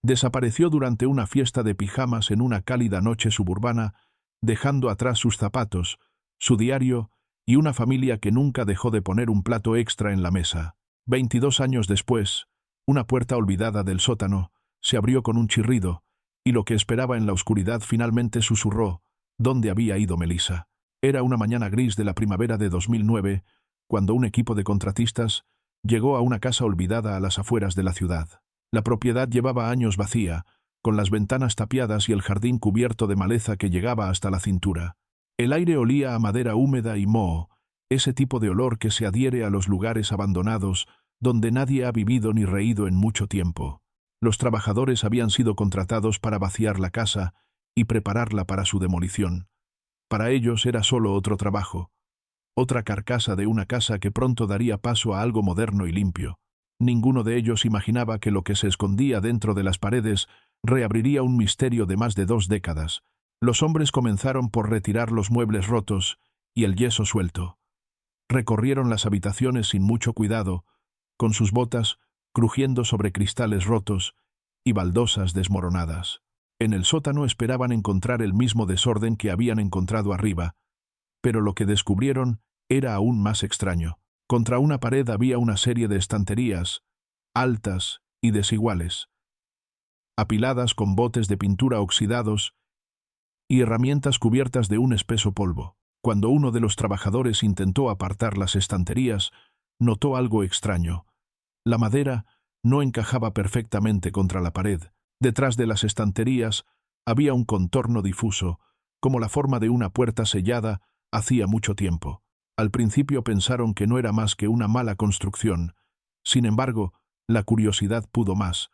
Desapareció durante una fiesta de pijamas en una cálida noche suburbana, dejando atrás sus zapatos, su diario y una familia que nunca dejó de poner un plato extra en la mesa. 22 años después, una puerta olvidada del sótano se abrió con un chirrido, y lo que esperaba en la oscuridad finalmente susurró: ¿dónde había ido Melissa? Era una mañana gris de la primavera de 2009, cuando un equipo de contratistas llegó a una casa olvidada a las afueras de la ciudad. La propiedad llevaba años vacía, con las ventanas tapiadas y el jardín cubierto de maleza que llegaba hasta la cintura. El aire olía a madera húmeda y moho, ese tipo de olor que se adhiere a los lugares abandonados donde nadie ha vivido ni reído en mucho tiempo. Los trabajadores habían sido contratados para vaciar la casa y prepararla para su demolición. Para ellos era solo otro trabajo, otra carcasa de una casa que pronto daría paso a algo moderno y limpio. Ninguno de ellos imaginaba que lo que se escondía dentro de las paredes reabriría un misterio de más de 2 décadas. Los hombres comenzaron por retirar los muebles rotos y el yeso suelto. Recorrieron las habitaciones sin mucho cuidado, con sus botas crujiendo sobre cristales rotos y baldosas desmoronadas. En el sótano esperaban encontrar el mismo desorden que habían encontrado arriba, pero lo que descubrieron era aún más extraño. Contra una pared había una serie de estanterías, altas y desiguales, apiladas con botes de pintura oxidados y herramientas cubiertas de un espeso polvo. Cuando uno de los trabajadores intentó apartar las estanterías, notó algo extraño. La madera no encajaba perfectamente contra la pared. Detrás de las estanterías había un contorno difuso, como la forma de una puerta sellada hacía mucho tiempo. Al principio pensaron que no era más que una mala construcción. Sin embargo, la curiosidad pudo más.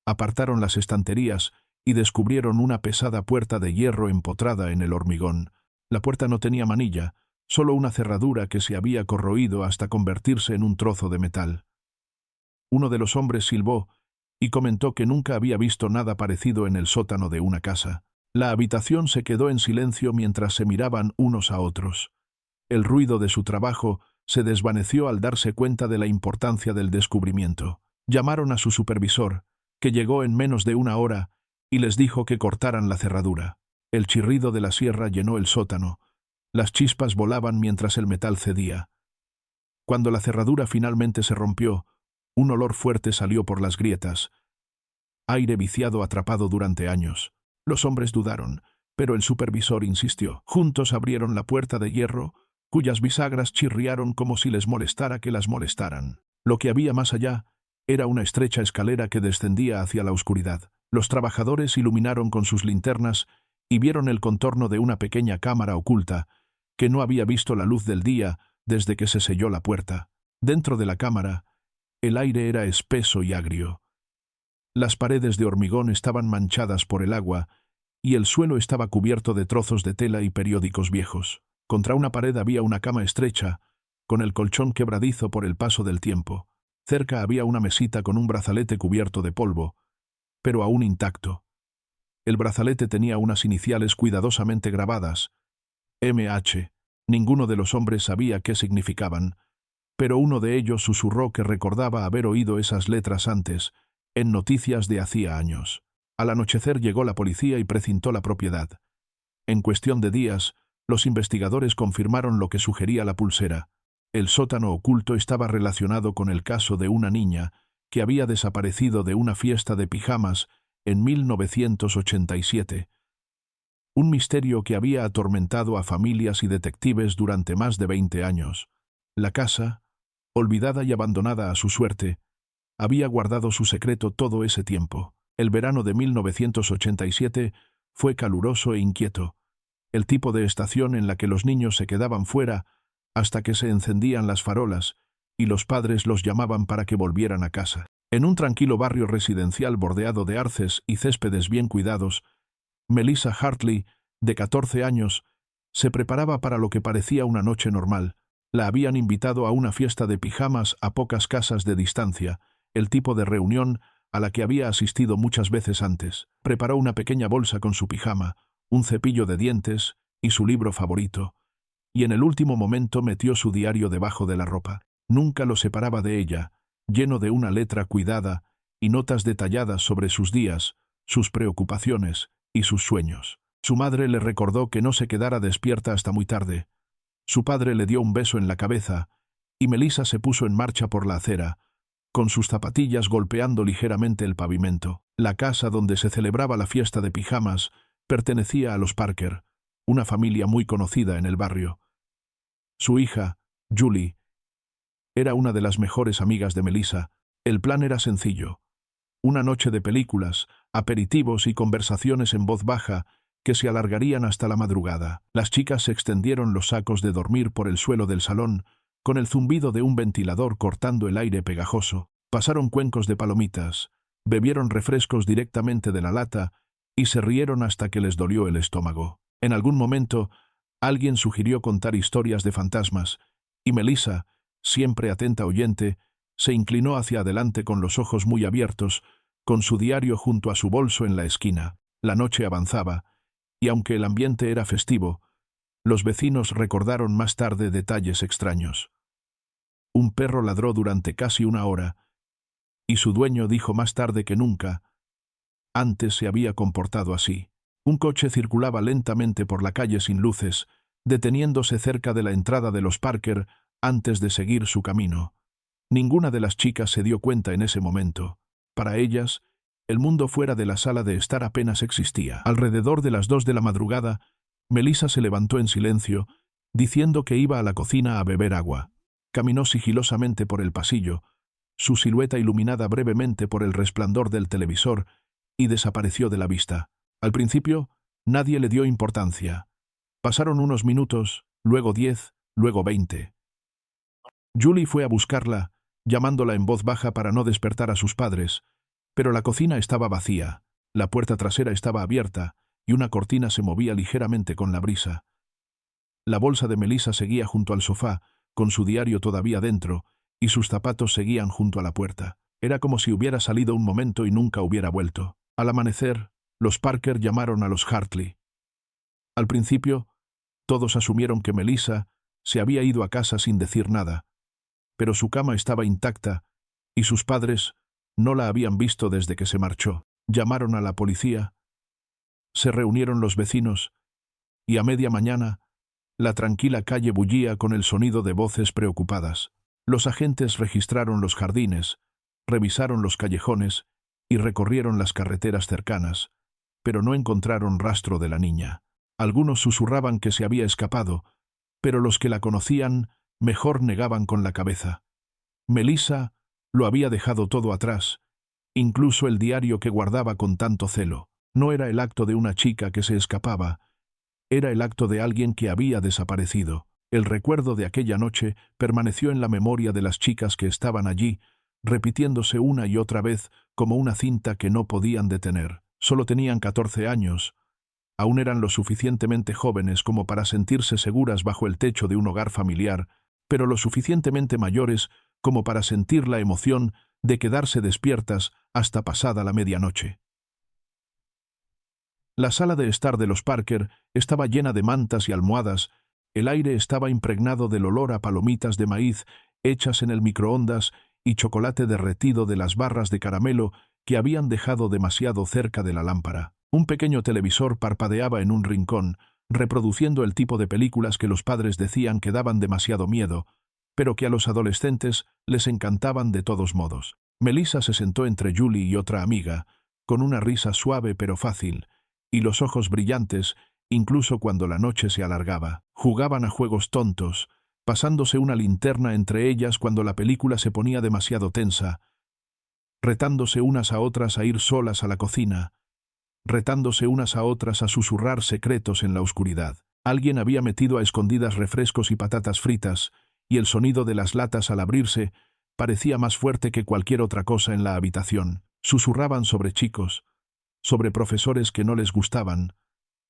Apartaron las estanterías y descubrieron una pesada puerta de hierro empotrada en el hormigón. La puerta no tenía manilla, solo una cerradura que se había corroído hasta convertirse en un trozo de metal. Uno de los hombres silbó y comentó que nunca había visto nada parecido en el sótano de una casa. La habitación se quedó en silencio mientras se miraban unos a otros. El ruido de su trabajo se desvaneció al darse cuenta de la importancia del descubrimiento. Llamaron a su supervisor, que llegó en menos de 1 hora, y les dijo que cortaran la cerradura. El chirrido de la sierra llenó el sótano. Las chispas volaban mientras el metal cedía. Cuando la cerradura finalmente se rompió, un olor fuerte salió por las grietas. Aire viciado atrapado durante años. Los hombres dudaron, pero el supervisor insistió. Juntos abrieron la puerta de hierro, cuyas bisagras chirriaron como si les molestara que las molestaran. Lo que había más allá era una estrecha escalera que descendía hacia la oscuridad. Los trabajadores iluminaron con sus linternas y vieron el contorno de una pequeña cámara oculta que no había visto la luz del día desde que se selló la puerta. Dentro de la cámara, el aire era espeso y agrio. Las paredes de hormigón estaban manchadas por el agua y el suelo estaba cubierto de trozos de tela y periódicos viejos. Contra una pared había una cama estrecha, con el colchón quebradizo por el paso del tiempo. Cerca había una mesita con un brazalete cubierto de polvo, pero aún intacto. El brazalete tenía unas iniciales cuidadosamente grabadas, MH. Ninguno de los hombres sabía qué significaban, pero uno de ellos susurró que recordaba haber oído esas letras antes, en noticias de hacía años. Al anochecer llegó la policía y precintó la propiedad. En cuestión de días, los investigadores confirmaron lo que sugería la pulsera. El sótano oculto estaba relacionado con el caso de una niña que había desaparecido de una fiesta de pijamas en 1987. Un misterio que había atormentado a familias y detectives durante más de 20 años. La casa, olvidada y abandonada a su suerte, había guardado su secreto todo ese tiempo. El verano de 1987 fue caluroso e inquieto, el tipo de estación en la que los niños se quedaban fuera hasta que se encendían las farolas y los padres los llamaban para que volvieran a casa. En un tranquilo barrio residencial bordeado de arces y céspedes bien cuidados, Melissa Hartley, de 14 años, se preparaba para lo que parecía una noche normal. La habían invitado a una fiesta de pijamas a pocas casas de distancia, el tipo de reunión a la que había asistido muchas veces antes. Preparó una pequeña bolsa con su pijama, un cepillo de dientes y su libro favorito, y en el último momento metió su diario debajo de la ropa. Nunca lo separaba de ella, lleno de una letra cuidada y notas detalladas sobre sus días, sus preocupaciones y sus sueños. Su madre le recordó que no se quedara despierta hasta muy tarde. Su padre le dio un beso en la cabeza y Melissa se puso en marcha por la acera, con sus zapatillas golpeando ligeramente el pavimento. La casa donde se celebraba la fiesta de pijamas pertenecía a los Parker, una familia muy conocida en el barrio. Su hija, Julie, era una de las mejores amigas de Melissa. El plan era sencillo: una noche de películas, aperitivos y conversaciones en voz baja que se alargarían hasta la madrugada. Las chicas extendieron los sacos de dormir por el suelo del salón, con el zumbido de un ventilador cortando el aire pegajoso. Pasaron cuencos de palomitas, bebieron refrescos directamente de la lata y se rieron hasta que les dolió el estómago. En algún momento, alguien sugirió contar historias de fantasmas, y Melissa, siempre atenta oyente, se inclinó hacia adelante con los ojos muy abiertos, con su diario junto a su bolso en la esquina. La noche avanzaba, y aunque el ambiente era festivo, los vecinos recordaron más tarde detalles extraños. Un perro ladró durante casi una hora, y su dueño dijo más tarde que nunca antes se había comportado así. Un coche circulaba lentamente por la calle sin luces, deteniéndose cerca de la entrada de los Parker antes de seguir su camino. Ninguna de las chicas se dio cuenta en ese momento. Para ellas, el mundo fuera de la sala de estar apenas existía. Alrededor de las 2 de la madrugada, Melissa se levantó en silencio, diciendo que iba a la cocina a beber agua. Caminó sigilosamente por el pasillo, su silueta iluminada brevemente por el resplandor del televisor, y desapareció de la vista. Al principio, nadie le dio importancia. Pasaron unos minutos, luego 10, luego 20. Julie fue a buscarla, llamándola en voz baja para no despertar a sus padres, pero la cocina estaba vacía, la puerta trasera estaba abierta y una cortina se movía ligeramente con la brisa. La bolsa de Melissa seguía junto al sofá, con su diario todavía dentro, y sus zapatos seguían junto a la puerta. Era como si hubiera salido un momento y nunca hubiera vuelto. Al amanecer, los Parker llamaron a los Hartley. Al principio, todos asumieron que Melissa se había ido a casa sin decir nada, pero su cama estaba intacta y sus padres no la habían visto desde que se marchó. Llamaron a la policía, se reunieron los vecinos, y a media mañana, la tranquila calle bullía con el sonido de voces preocupadas. Los agentes registraron los jardines, revisaron los callejones y recorrieron las carreteras cercanas, pero no encontraron rastro de la niña. Algunos susurraban que se había escapado, pero los que la conocían mejor negaban con la cabeza. Melissa lo había dejado todo atrás, incluso el diario que guardaba con tanto celo. No era el acto de una chica que se escapaba, era el acto de alguien que había desaparecido. El recuerdo de aquella noche permaneció en la memoria de las chicas que estaban allí, repitiéndose una y otra vez como una cinta que no podían detener. Solo tenían 14 años. Aún eran lo suficientemente jóvenes como para sentirse seguras bajo el techo de un hogar familiar, pero lo suficientemente mayores como para sentir la emoción de quedarse despiertas hasta pasada la medianoche. La sala de estar de los Parker estaba llena de mantas y almohadas. El aire estaba impregnado del olor a palomitas de maíz hechas en el microondas y chocolate derretido de las barras de caramelo que habían dejado demasiado cerca de la lámpara. Un pequeño televisor parpadeaba en un rincón, reproduciendo el tipo de películas que los padres decían que daban demasiado miedo, pero que a los adolescentes les encantaban de todos modos. Melissa se sentó entre Julie y otra amiga, con una risa suave pero fácil, y los ojos brillantes, incluso cuando la noche se alargaba. Jugaban a juegos tontos, pasándose una linterna entre ellas cuando la película se ponía demasiado tensa, retándose unas a otras a ir solas a la cocina, retándose unas a otras a susurrar secretos en la oscuridad. Alguien había metido a escondidas refrescos y patatas fritas, y el sonido de las latas al abrirse parecía más fuerte que cualquier otra cosa en la habitación. Susurraban sobre chicos, sobre profesores que no les gustaban,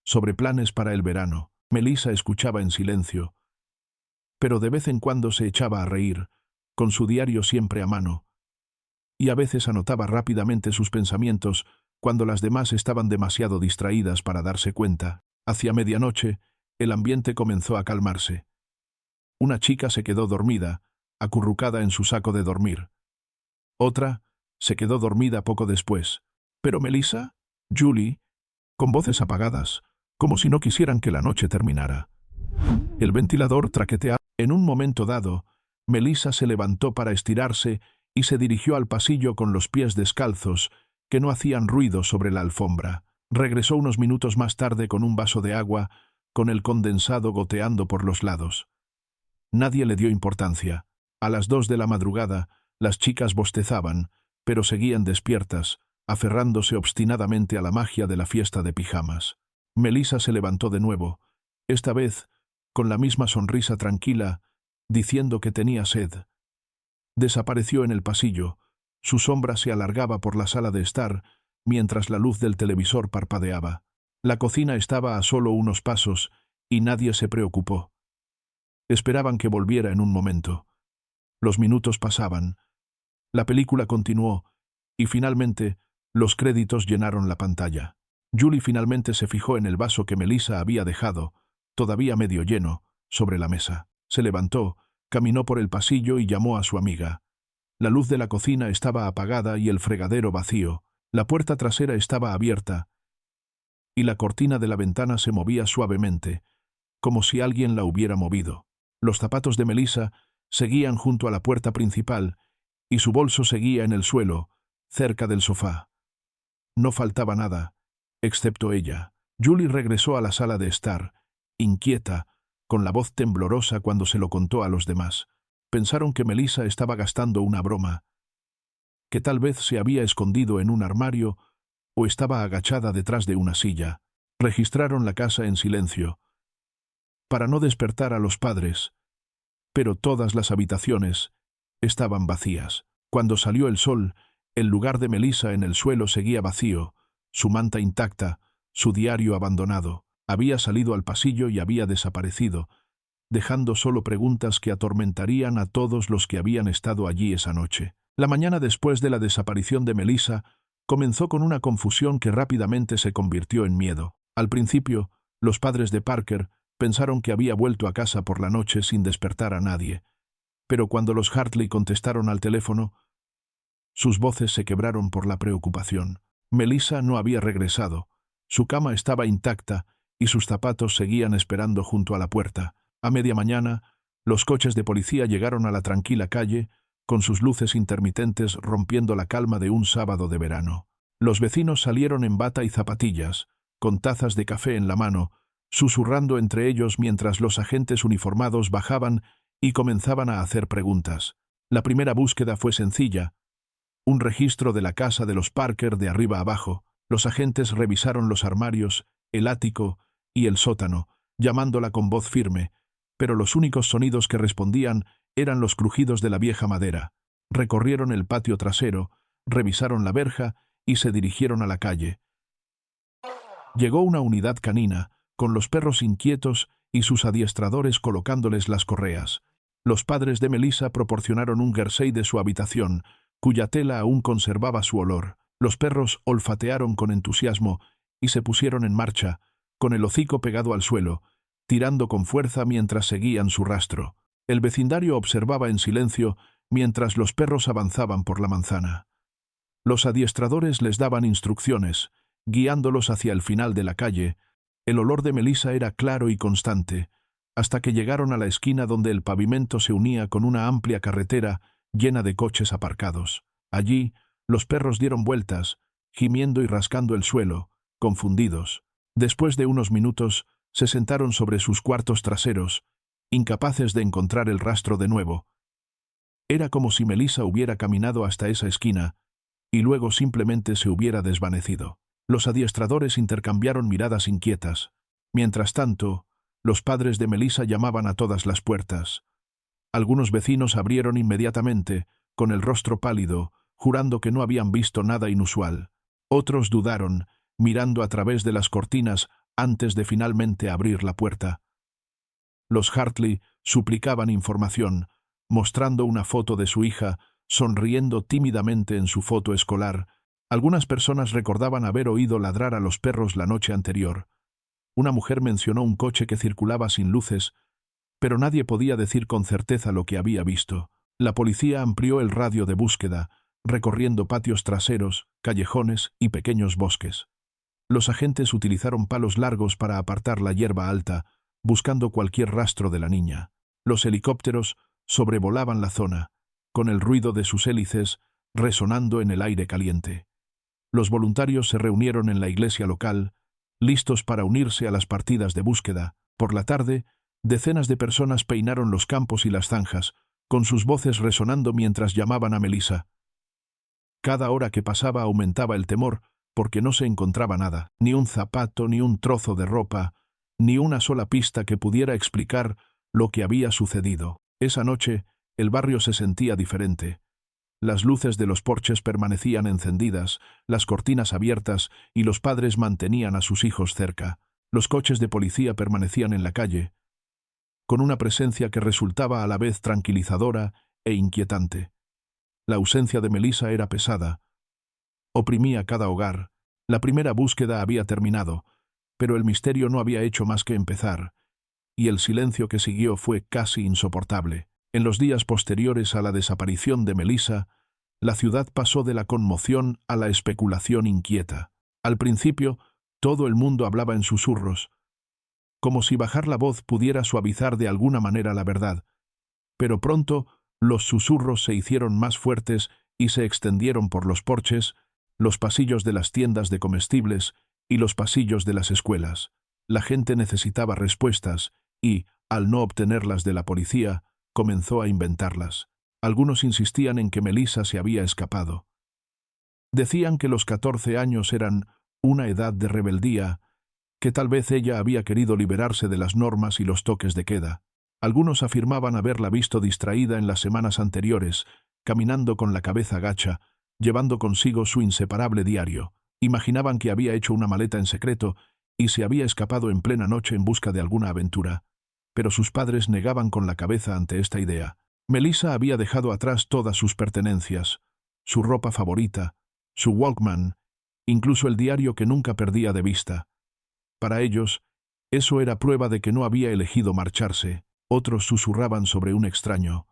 sobre planes para el verano. Melissa escuchaba en silencio, pero de vez en cuando se echaba a reír, con su diario siempre a mano, y a veces anotaba rápidamente sus pensamientos cuando las demás estaban demasiado distraídas para darse cuenta. Hacia medianoche, el ambiente comenzó a calmarse. Una chica se quedó dormida, acurrucada en su saco de dormir. Otra Se quedó dormida poco después. ¿Pero Melissa? Julie, con voces apagadas, como si no quisieran que la noche terminara. El ventilador traqueteaba. En un momento dado, Melissa se levantó para estirarse y se dirigió al pasillo con los pies descalzos, que no hacían ruido sobre la alfombra. Regresó unos minutos más tarde con un vaso de agua, con el condensado goteando por los lados. Nadie le dio importancia. A las 2 de la madrugada, las chicas bostezaban, pero seguían despiertas, aferrándose obstinadamente a la magia de la fiesta de pijamas. Melissa se levantó de nuevo, esta vez con la misma sonrisa tranquila, diciendo que tenía sed. Desapareció en el pasillo. Su sombra se alargaba por la sala de estar, mientras la luz del televisor parpadeaba. La cocina estaba a solo unos pasos, y nadie se preocupó. Esperaban que volviera en un momento. Los minutos pasaban. La película continuó, y finalmente los créditos llenaron la pantalla. Julie finalmente se fijó en el vaso que Melissa había dejado, todavía medio lleno, sobre la mesa. Se levantó, caminó por el pasillo y llamó a su amiga. La luz de la cocina estaba apagada y el fregadero vacío. La puerta trasera estaba abierta, y la cortina de la ventana se movía suavemente, como si alguien la hubiera movido. Los zapatos de Melissa seguían junto a la puerta principal, y su bolso seguía en el suelo, cerca del sofá. No faltaba nada, excepto ella. Julie regresó a la sala de estar, inquieta, con la voz temblorosa cuando se lo contó a los demás. Pensaron que Melissa estaba gastando una broma, que tal vez se había escondido en un armario o estaba agachada detrás de una silla. Registraron la casa en silencio, para no despertar a los padres, pero todas las habitaciones estaban vacías. Cuando salió el sol, el lugar de Melissa en el suelo seguía vacío, su manta intacta, su diario abandonado. Había salido al pasillo y había desaparecido, dejando solo preguntas que atormentarían a todos los que habían estado allí esa noche. La mañana después de la desaparición de Melissa comenzó con una confusión que rápidamente se convirtió en miedo. Al principio, los padres de Parker pensaron que había vuelto a casa por la noche sin despertar a nadie, pero cuando los Hartley contestaron al teléfono, sus voces se quebraron por la preocupación. Melissa no había regresado, su cama estaba intacta y sus zapatos seguían esperando junto a la puerta. A media mañana, los coches de policía llegaron a la tranquila calle, con sus luces intermitentes rompiendo la calma de un sábado de verano. Los vecinos salieron en bata y zapatillas, con tazas de café en la mano, susurrando entre ellos mientras los agentes uniformados bajaban y comenzaban a hacer preguntas. La primera búsqueda fue sencilla, un registro de la casa de los Parker de arriba abajo. Los agentes revisaron los armarios, el ático y el sótano, llamándola con voz firme, pero los únicos sonidos que respondían eran los crujidos de la vieja madera. Recorrieron el patio trasero, revisaron la verja y se dirigieron a la calle. Llegó una unidad canina, con los perros inquietos y sus adiestradores colocándoles las correas. Los padres de Melissa proporcionaron un jersey de su habitación, cuya tela aún conservaba su olor. Los perros olfatearon con entusiasmo y se pusieron en marcha, con el hocico pegado al suelo, tirando con fuerza mientras seguían su rastro. El vecindario observaba en silencio mientras los perros avanzaban por la manzana. Los adiestradores les daban instrucciones, guiándolos hacia el final de la calle. El olor de Melissa era claro y constante, hasta que llegaron a la esquina donde el pavimento se unía con una amplia carretera llena de coches aparcados. Allí, los perros dieron vueltas, gimiendo y rascando el suelo, confundidos. Después de unos minutos, se sentaron sobre sus cuartos traseros, incapaces de encontrar el rastro de nuevo. Era como si Melissa hubiera caminado hasta esa esquina y luego simplemente se hubiera desvanecido. Los adiestradores intercambiaron miradas inquietas. Mientras tanto, los padres de Melissa llamaban a todas las puertas. Algunos vecinos abrieron inmediatamente, con el rostro pálido, jurando que no habían visto nada inusual. Otros dudaron, mirando a través de las cortinas antes de finalmente abrir la puerta. Los Hartley suplicaban información, mostrando una foto de su hija, sonriendo tímidamente en su foto escolar. Algunas personas recordaban haber oído ladrar a los perros la noche anterior. Una mujer mencionó un coche que circulaba sin luces, pero nadie podía decir con certeza lo que había visto. La policía amplió el radio de búsqueda, recorriendo patios traseros, callejones y pequeños bosques. Los agentes utilizaron palos largos para apartar la hierba alta, buscando cualquier rastro de la niña. Los helicópteros sobrevolaban la zona, con el ruido de sus hélices resonando en el aire caliente. Los voluntarios se reunieron en la iglesia local, listos para unirse a las partidas de búsqueda. Por la tarde, decenas de personas peinaron los campos y las zanjas, con sus voces resonando mientras llamaban a Melissa. Cada hora que pasaba aumentaba el temor, porque no se encontraba nada, ni un zapato, ni un trozo de ropa, ni una sola pista que pudiera explicar lo que había sucedido. Esa noche, el barrio se sentía diferente. Las luces de los porches permanecían encendidas, las cortinas abiertas y los padres mantenían a sus hijos cerca. Los coches de policía permanecían en la calle, con una presencia que resultaba a la vez tranquilizadora e inquietante. La ausencia de Melissa era pesada. Oprimía cada hogar. La primera búsqueda había terminado, pero el misterio no había hecho más que empezar, y el silencio que siguió fue casi insoportable. En los días posteriores a la desaparición de Melissa, la ciudad pasó de la conmoción a la especulación inquieta. Al principio, todo el mundo hablaba en susurros, como si bajar la voz pudiera suavizar de alguna manera la verdad, pero pronto los susurros se hicieron más fuertes y se extendieron por los porches, los pasillos de las tiendas de comestibles y los pasillos de las escuelas. La gente necesitaba respuestas y, al no obtenerlas de la policía, comenzó a inventarlas. Algunos insistían en que Melissa se había escapado. Decían que los 14 años eran una edad de rebeldía, que tal vez ella había querido liberarse de las normas y los toques de queda. Algunos afirmaban haberla visto distraída en las semanas anteriores, caminando con la cabeza gacha, llevando consigo su inseparable diario. Imaginaban que había hecho una maleta en secreto y se había escapado en plena noche en busca de alguna aventura. Pero sus padres negaban con la cabeza ante esta idea. Melissa había dejado atrás todas sus pertenencias, su ropa favorita, su Walkman, incluso el diario que nunca perdía de vista. Para ellos, eso era prueba de que no había elegido marcharse. Otros susurraban sobre un extraño.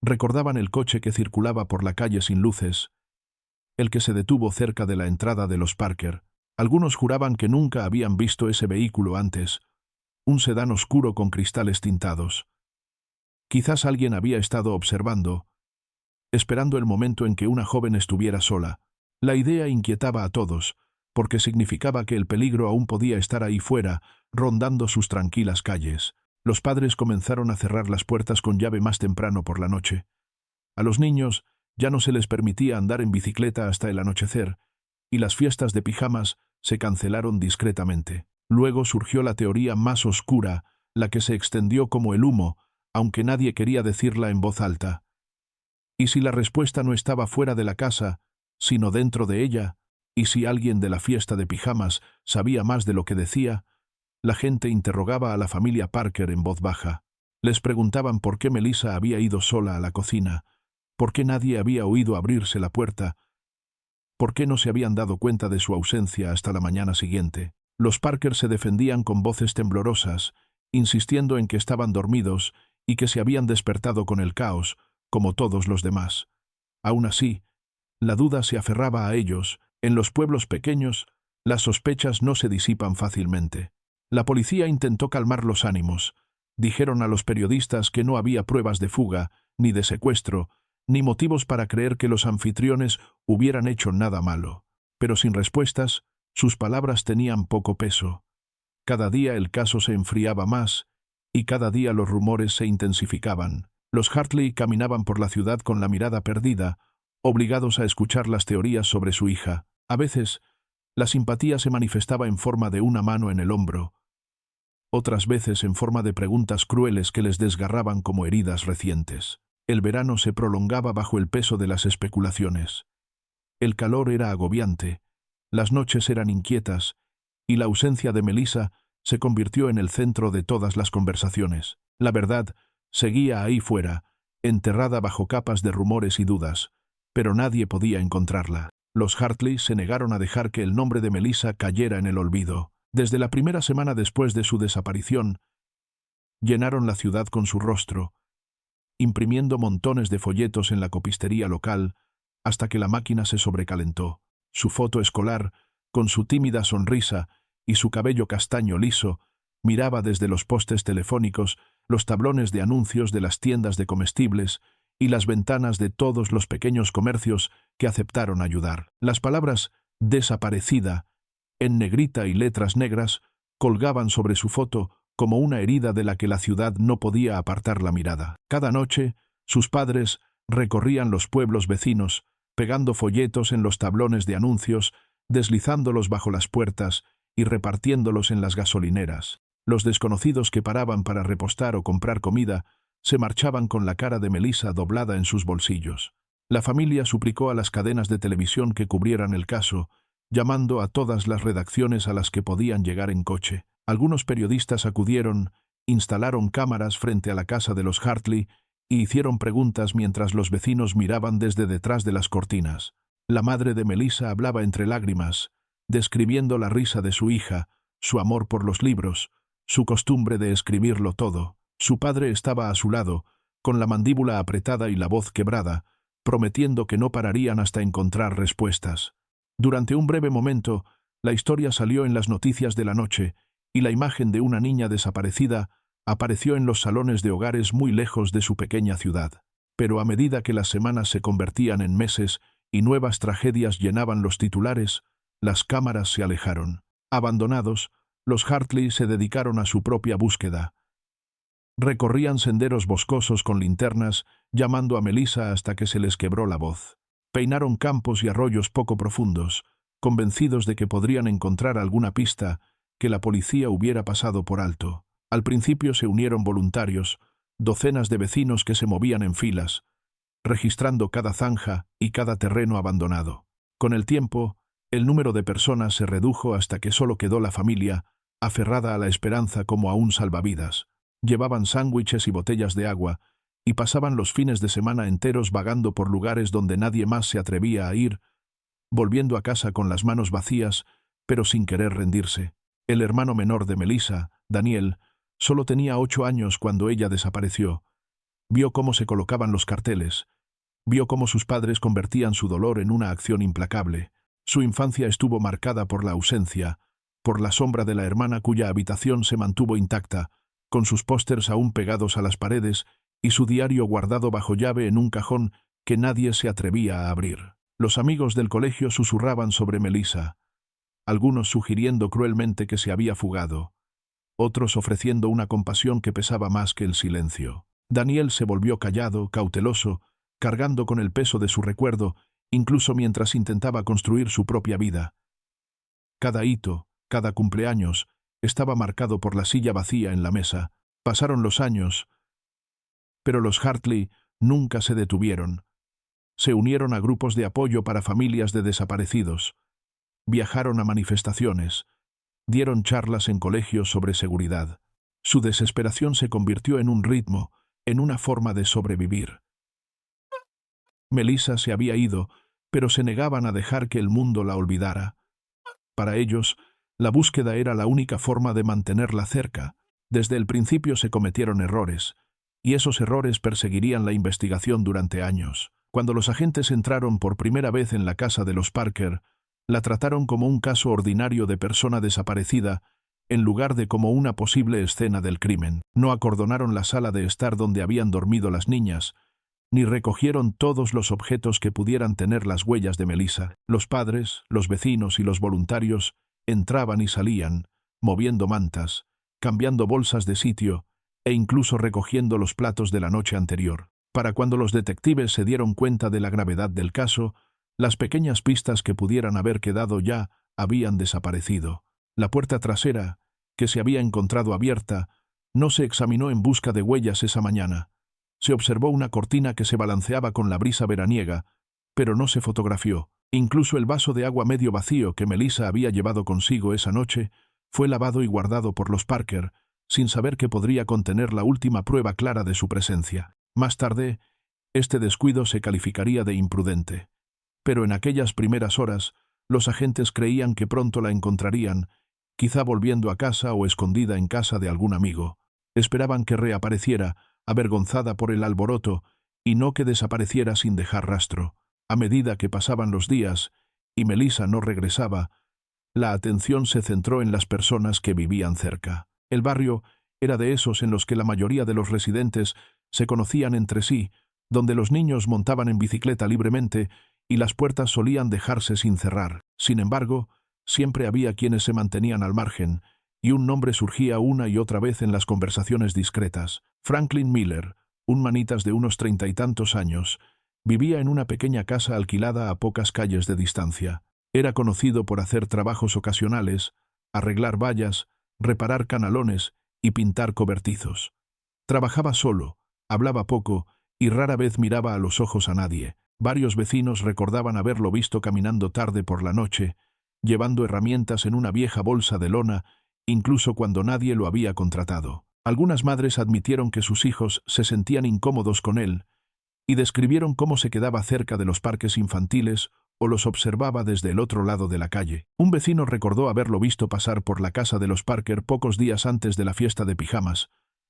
Recordaban el coche que circulaba por la calle sin luces, el que se detuvo cerca de la entrada de los Parker. Algunos juraban que nunca habían visto ese vehículo antes, un sedán oscuro con cristales tintados. Quizás alguien había estado observando, esperando el momento en que una joven estuviera sola. La idea inquietaba a todos, porque significaba que el peligro aún podía estar ahí fuera, rondando sus tranquilas calles. Los padres comenzaron a cerrar las puertas con llave más temprano por la noche. A los niños ya no se les permitía andar en bicicleta hasta el anochecer, y las fiestas de pijamas se cancelaron discretamente. Luego surgió la teoría más oscura, la que se extendió como el humo, aunque nadie quería decirla en voz alta. ¿Y si la respuesta no estaba fuera de la casa, sino dentro de ella? ¿Y si alguien de la fiesta de pijamas sabía más de lo que decía? La gente interrogaba a la familia Parker en voz baja. Les preguntaban por qué Melissa había ido sola a la cocina, por qué nadie había oído abrirse la puerta, por qué no se habían dado cuenta de su ausencia hasta la mañana siguiente. Los Parker se defendían con voces temblorosas, insistiendo en que estaban dormidos y que se habían despertado con el caos, como todos los demás. Aún así, la duda se aferraba a ellos. En los pueblos pequeños, las sospechas no se disipan fácilmente. La policía intentó calmar los ánimos. Dijeron a los periodistas que no había pruebas de fuga, ni de secuestro, ni motivos para creer que los anfitriones hubieran hecho nada malo. Pero sin respuestas, sus palabras tenían poco peso. Cada día el caso se enfriaba más, y cada día los rumores se intensificaban. Los Hartley caminaban por la ciudad con la mirada perdida, obligados a escuchar las teorías sobre su hija. A veces, la simpatía se manifestaba en forma de una mano en el hombro, otras veces en forma de preguntas crueles que les desgarraban como heridas recientes. El verano se prolongaba bajo el peso de las especulaciones. El calor era agobiante, las noches eran inquietas, y la ausencia de Melissa se convirtió en el centro de todas las conversaciones. La verdad seguía ahí fuera, enterrada bajo capas de rumores y dudas, pero nadie podía encontrarla. Los Hartley se negaron a dejar que el nombre de Melissa cayera en el olvido. Desde la primera semana después de su desaparición, llenaron la ciudad con su rostro, imprimiendo montones de folletos en la copistería local, hasta que la máquina se sobrecalentó. Su foto escolar, con su tímida sonrisa y su cabello castaño liso, miraba desde los postes telefónicos, los tablones de anuncios de las tiendas de comestibles y las ventanas de todos los pequeños comercios que aceptaron ayudar. Las palabras «desaparecida», en negrita y letras negras, colgaban sobre su foto como una herida de la que la ciudad no podía apartar la mirada. Cada noche, sus padres recorrían los pueblos vecinos, pegando folletos en los tablones de anuncios, deslizándolos bajo las puertas y repartiéndolos en las gasolineras. Los desconocidos que paraban para repostar o comprar comida se marchaban con la cara de Melissa doblada en sus bolsillos. La familia suplicó a las cadenas de televisión que cubrieran el caso, llamando a todas las redacciones a las que podían llegar en coche. Algunos periodistas acudieron, instalaron cámaras frente a la casa de los Hartley y hicieron preguntas mientras los vecinos miraban desde detrás de las cortinas. La madre de Melissa hablaba entre lágrimas, describiendo la risa de su hija, su amor por los libros, su costumbre de escribirlo todo. Su padre estaba a su lado, con la mandíbula apretada y la voz quebrada, prometiendo que no pararían hasta encontrar respuestas. Durante un breve momento, la historia salió en las noticias de la noche y la imagen de una niña desaparecida apareció en los salones de hogares muy lejos de su pequeña ciudad. Pero a medida que las semanas se convertían en meses y nuevas tragedias llenaban los titulares, las cámaras se alejaron. Abandonados, los Hartley se dedicaron a su propia búsqueda. Recorrían senderos boscosos con linternas, llamando a Melissa hasta que se les quebró la voz. Peinaron campos y arroyos poco profundos, convencidos de que podrían encontrar alguna pista que la policía hubiera pasado por alto. Al principio se unieron voluntarios, docenas de vecinos que se movían en filas, registrando cada zanja y cada terreno abandonado. Con el tiempo, el número de personas se redujo hasta que solo quedó la familia, aferrada a la esperanza como a un salvavidas. Llevaban sándwiches y botellas de agua, y pasaban los fines de semana enteros vagando por lugares donde nadie más se atrevía a ir, volviendo a casa con las manos vacías, pero sin querer rendirse. El hermano menor de Melissa, Daniel, solo tenía 8 años cuando ella desapareció. Vio cómo se colocaban los carteles, vio cómo sus padres convertían su dolor en una acción implacable. Su infancia estuvo marcada por la ausencia, por la sombra de la hermana cuya habitación se mantuvo intacta, con sus pósters aún pegados a las paredes y su diario guardado bajo llave en un cajón que nadie se atrevía a abrir. Los amigos del colegio susurraban sobre Melissa, algunos sugiriendo cruelmente que se había fugado, otros ofreciendo una compasión que pesaba más que el silencio. Daniel se volvió callado, cauteloso, cargando con el peso de su recuerdo, incluso mientras intentaba construir su propia vida. Cada hito, cada cumpleaños, estaba marcado por la silla vacía en la mesa. Pasaron los años, pero los Hartley nunca se detuvieron. Se unieron a grupos de apoyo para familias de desaparecidos. Viajaron a manifestaciones. Dieron charlas en colegios sobre seguridad. Su desesperación se convirtió en un ritmo, en una forma de sobrevivir. Melissa se había ido, pero se negaban a dejar que el mundo la olvidara. Para ellos, la búsqueda era la única forma de mantenerla cerca. Desde el principio se cometieron errores, y esos errores perseguirían la investigación durante años. Cuando los agentes entraron por primera vez en la casa de los Parker, la trataron como un caso ordinario de persona desaparecida, en lugar de como una posible escena del crimen. No acordonaron la sala de estar donde habían dormido las niñas, ni recogieron todos los objetos que pudieran tener las huellas de Melissa. Los padres, los vecinos y los voluntarios entraban y salían, moviendo mantas, cambiando bolsas de sitio e incluso recogiendo los platos de la noche anterior. Para cuando los detectives se dieron cuenta de la gravedad del caso, las pequeñas pistas que pudieran haber quedado ya habían desaparecido. La puerta trasera, que se había encontrado abierta, no se examinó en busca de huellas esa mañana. Se observó una cortina que se balanceaba con la brisa veraniega, pero no se fotografió. Incluso el vaso de agua medio vacío que Melissa había llevado consigo esa noche fue lavado y guardado por los Parker, sin saber que podría contener la última prueba clara de su presencia. Más tarde, este descuido se calificaría de imprudente. Pero en aquellas primeras horas, los agentes creían que pronto la encontrarían, quizá volviendo a casa o escondida en casa de algún amigo. Esperaban que reapareciera, avergonzada por el alboroto, y no que desapareciera sin dejar rastro. A medida que pasaban los días y Melissa no regresaba, la atención se centró en las personas que vivían cerca. El barrio era de esos en los que la mayoría de los residentes se conocían entre sí, donde los niños montaban en bicicleta libremente y las puertas solían dejarse sin cerrar. Sin embargo, siempre había quienes se mantenían al margen, y un nombre surgía una y otra vez en las conversaciones discretas. Franklin Miller, un manitas de unos 30 y tantos años, vivía en una pequeña casa alquilada a pocas calles de distancia. Era conocido por hacer trabajos ocasionales, arreglar vallas, reparar canalones y pintar cobertizos. Trabajaba solo, hablaba poco y rara vez miraba a los ojos a nadie. Varios vecinos recordaban haberlo visto caminando tarde por la noche, llevando herramientas en una vieja bolsa de lona, incluso cuando nadie lo había contratado. Algunas madres admitieron que sus hijos se sentían incómodos con él y describieron cómo se quedaba cerca de los parques infantiles o los observaba desde el otro lado de la calle. Un vecino recordó haberlo visto pasar por la casa de los Parker pocos días antes de la fiesta de pijamas,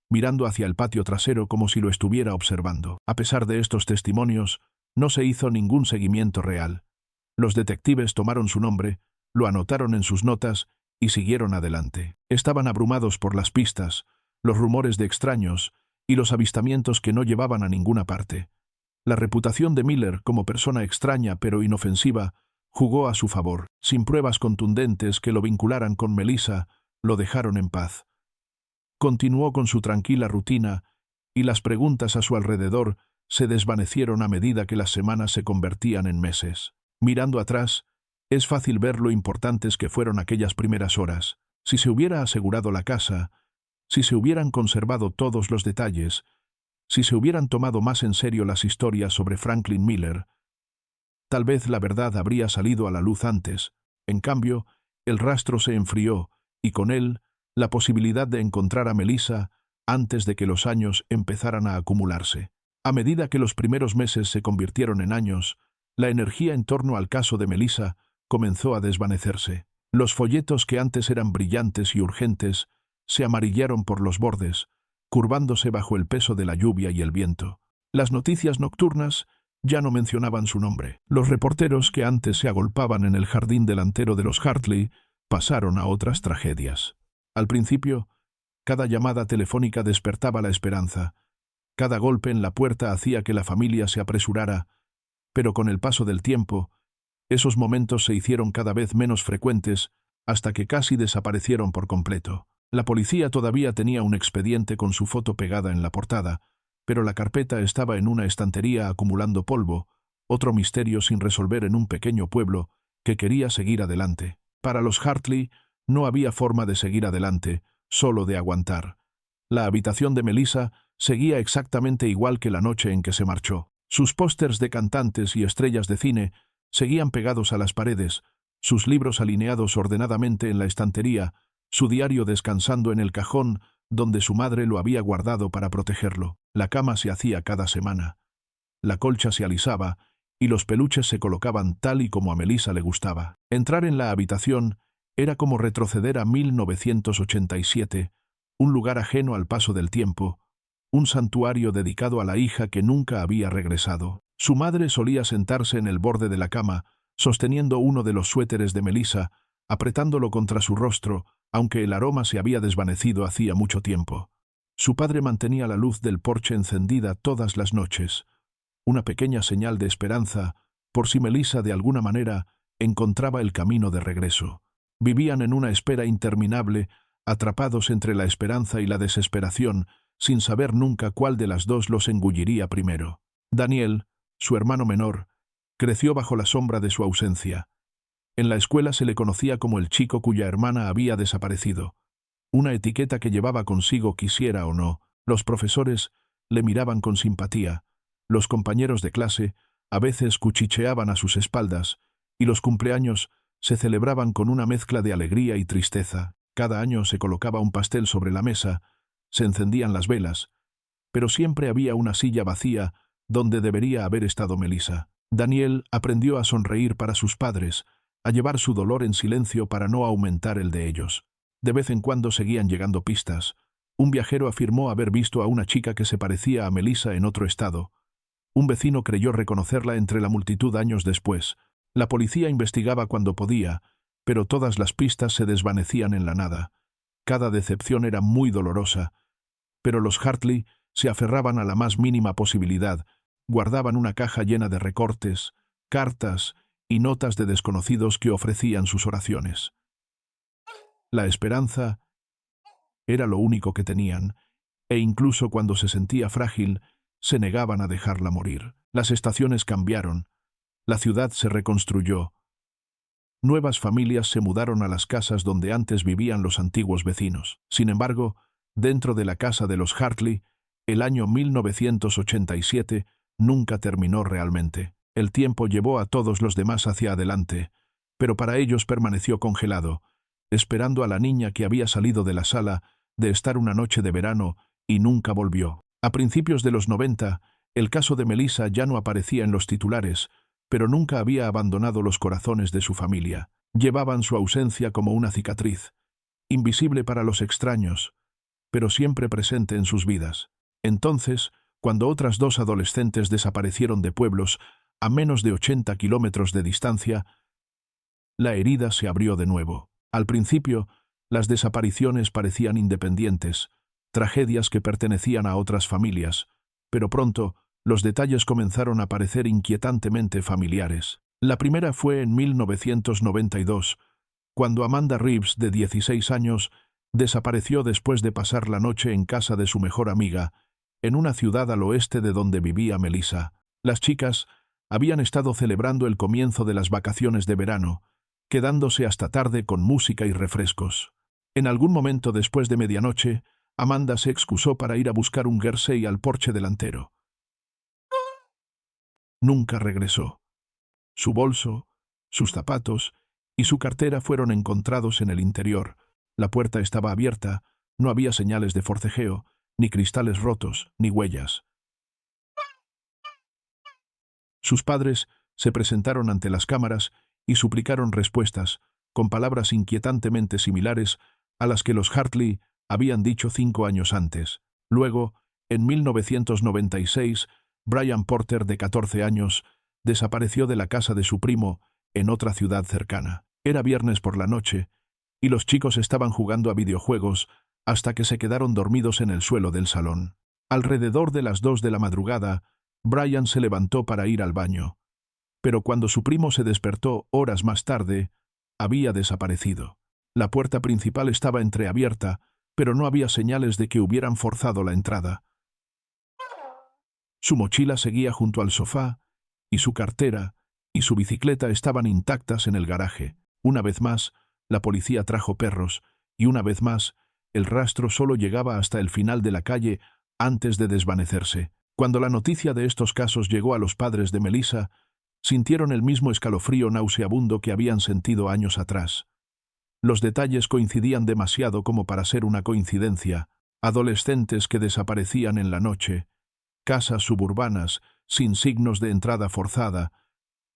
mirando hacia el patio trasero como si lo estuviera observando. A pesar de estos testimonios, no se hizo ningún seguimiento real. Los detectives tomaron su nombre, lo anotaron en sus notas y siguieron adelante. Estaban abrumados por las pistas, los rumores de extraños y los avistamientos que no llevaban a ninguna parte. La reputación de Miller como persona extraña pero inofensiva jugó a su favor. Sin pruebas contundentes que lo vincularan con Melissa, lo dejaron en paz. Continuó con su tranquila rutina y las preguntas a su alrededor se desvanecieron a medida que las semanas se convertían en meses. Mirando atrás, es fácil ver lo importantes que fueron aquellas primeras horas. Si se hubiera asegurado la casa, si se hubieran conservado todos los detalles, si se hubieran tomado más en serio las historias sobre Franklin Miller, tal vez la verdad habría salido a la luz antes. En cambio, el rastro se enfrió y con él la posibilidad de encontrar a Melissa antes de que los años empezaran a acumularse. A medida que los primeros meses se convirtieron en años, la energía en torno al caso de Melissa comenzó a desvanecerse. Los folletos que antes eran brillantes y urgentes se amarillaron por los bordes, curvándose bajo el peso de la lluvia y el viento. Las noticias nocturnas ya no mencionaban su nombre. Los reporteros que antes se agolpaban en el jardín delantero de los Hartley pasaron a otras tragedias. Al principio, cada llamada telefónica despertaba la esperanza. Cada golpe en la puerta hacía que la familia se apresurara, pero con el paso del tiempo, esos momentos se hicieron cada vez menos frecuentes hasta que casi desaparecieron por completo. La policía todavía tenía un expediente con su foto pegada en la portada, pero la carpeta estaba en una estantería acumulando polvo, otro misterio sin resolver en un pequeño pueblo que quería seguir adelante. Para los Hartley no había forma de seguir adelante, solo de aguantar. La habitación de Melissa seguía exactamente igual que la noche en que se marchó. Sus pósters de cantantes y estrellas de cine seguían pegados a las paredes, sus libros alineados ordenadamente en la estantería, su diario descansando en el cajón donde su madre lo había guardado para protegerlo. La cama se hacía cada semana. La colcha se alisaba y los peluches se colocaban tal y como a Melissa le gustaba. Entrar en la habitación era como retroceder a 1987, un lugar ajeno al paso del tiempo, un santuario dedicado a la hija que nunca había regresado. Su madre solía sentarse en el borde de la cama, sosteniendo uno de los suéteres de Melissa, apretándolo contra su rostro, aunque el aroma se había desvanecido hacía mucho tiempo. Su padre mantenía la luz del porche encendida todas las noches, una pequeña señal de esperanza, por si Melissa de alguna manera encontraba el camino de regreso. Vivían en una espera interminable, atrapados entre la esperanza y la desesperación, sin saber nunca cuál de las dos los engulliría primero. Daniel, su hermano menor, creció bajo la sombra de su ausencia. En la escuela se le conocía como el chico cuya hermana había desaparecido, una etiqueta que llevaba consigo quisiera o no. Los profesores le miraban con simpatía, los compañeros de clase a veces cuchicheaban a sus espaldas, y los cumpleaños se celebraban con una mezcla de alegría y tristeza. Cada año se colocaba un pastel sobre la mesa, se encendían las velas, pero siempre había una silla vacía donde debería haber estado Melissa. Daniel aprendió a sonreír para sus padres, a llevar su dolor en silencio para no aumentar el de ellos. De vez en cuando seguían llegando pistas. Un viajero afirmó haber visto a una chica que se parecía a Melissa en otro estado. Un vecino creyó reconocerla entre la multitud años después. La policía investigaba cuando podía, pero todas las pistas se desvanecían en la nada. Cada decepción era muy dolorosa, pero los Hartley se aferraban a la más mínima posibilidad, guardaban una caja llena de recortes, cartas y notas de desconocidos que ofrecían sus oraciones. La esperanza era lo único que tenían, e incluso cuando se sentía frágil, se negaban a dejarla morir. Las estaciones cambiaron, la ciudad se reconstruyó. Nuevas familias se mudaron a las casas donde antes vivían los antiguos vecinos. Sin embargo, dentro de la casa de los Hartley, el año 1987 nunca terminó realmente. El tiempo llevó a todos los demás hacia adelante, pero para ellos permaneció congelado, esperando a la niña que había salido de la sala de estar una noche de verano y nunca volvió. A principios de los 90, el caso de Melissa ya no aparecía en los titulares, pero nunca había abandonado los corazones de su familia. Llevaban su ausencia como una cicatriz, invisible para los extraños, pero siempre presente en sus vidas. Entonces, cuando otras 2 adolescentes desaparecieron de pueblos a menos de 80 kilómetros de distancia, la herida se abrió de nuevo. Al principio, las desapariciones parecían independientes, tragedias que pertenecían a otras familias, pero pronto los detalles comenzaron a parecer inquietantemente familiares. La primera fue en 1992, cuando Amanda Reeves, de 16 años, desapareció después de pasar la noche en casa de su mejor amiga, en una ciudad al oeste de donde vivía Melissa. Las chicas habían estado celebrando el comienzo de las vacaciones de verano, quedándose hasta tarde con música y refrescos. En algún momento después de medianoche, Amanda se excusó para ir a buscar un jersey al porche delantero. Nunca regresó. Su bolso, sus zapatos y su cartera fueron encontrados en el interior. La puerta estaba abierta, no había señales de forcejeo, ni cristales rotos, ni huellas. Sus padres se presentaron ante las cámaras y suplicaron respuestas, con palabras inquietantemente similares a las que los Hartley habían dicho 5 años antes. Luego, en 1996, Brian Porter, de 14 años, desapareció de la casa de su primo en otra ciudad cercana. Era viernes por la noche, y los chicos estaban jugando a videojuegos hasta que se quedaron dormidos en el suelo del salón. Alrededor de las 2 de la madrugada, Brian se levantó para ir al baño, pero cuando su primo se despertó horas más tarde, había desaparecido. La puerta principal estaba entreabierta, pero no había señales de que hubieran forzado la entrada. Su mochila seguía junto al sofá, y su cartera y su bicicleta estaban intactas en el garaje. Una vez más, la policía trajo perros, y una vez más, el rastro solo llegaba hasta el final de la calle antes de desvanecerse. Cuando la noticia de estos casos llegó a los padres de Melissa, sintieron el mismo escalofrío nauseabundo que habían sentido años atrás. Los detalles coincidían demasiado como para ser una coincidencia. Adolescentes que desaparecían en la noche, casas suburbanas sin signos de entrada forzada,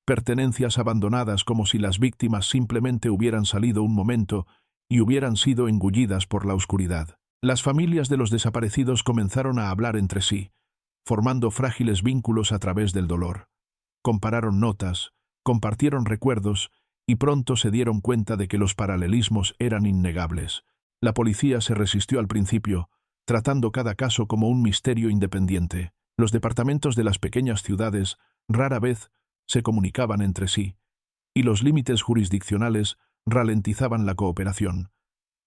pertenencias abandonadas como si las víctimas simplemente hubieran salido un momento y hubieran sido engullidas por la oscuridad. Las familias de los desaparecidos comenzaron a hablar entre sí, formando frágiles vínculos a través del dolor. Compararon notas, compartieron recuerdos y pronto se dieron cuenta de que los paralelismos eran innegables. La policía se resistió al principio, tratando cada caso como un misterio independiente. Los departamentos de las pequeñas ciudades rara vez se comunicaban entre sí, y los límites jurisdiccionales ralentizaban la cooperación.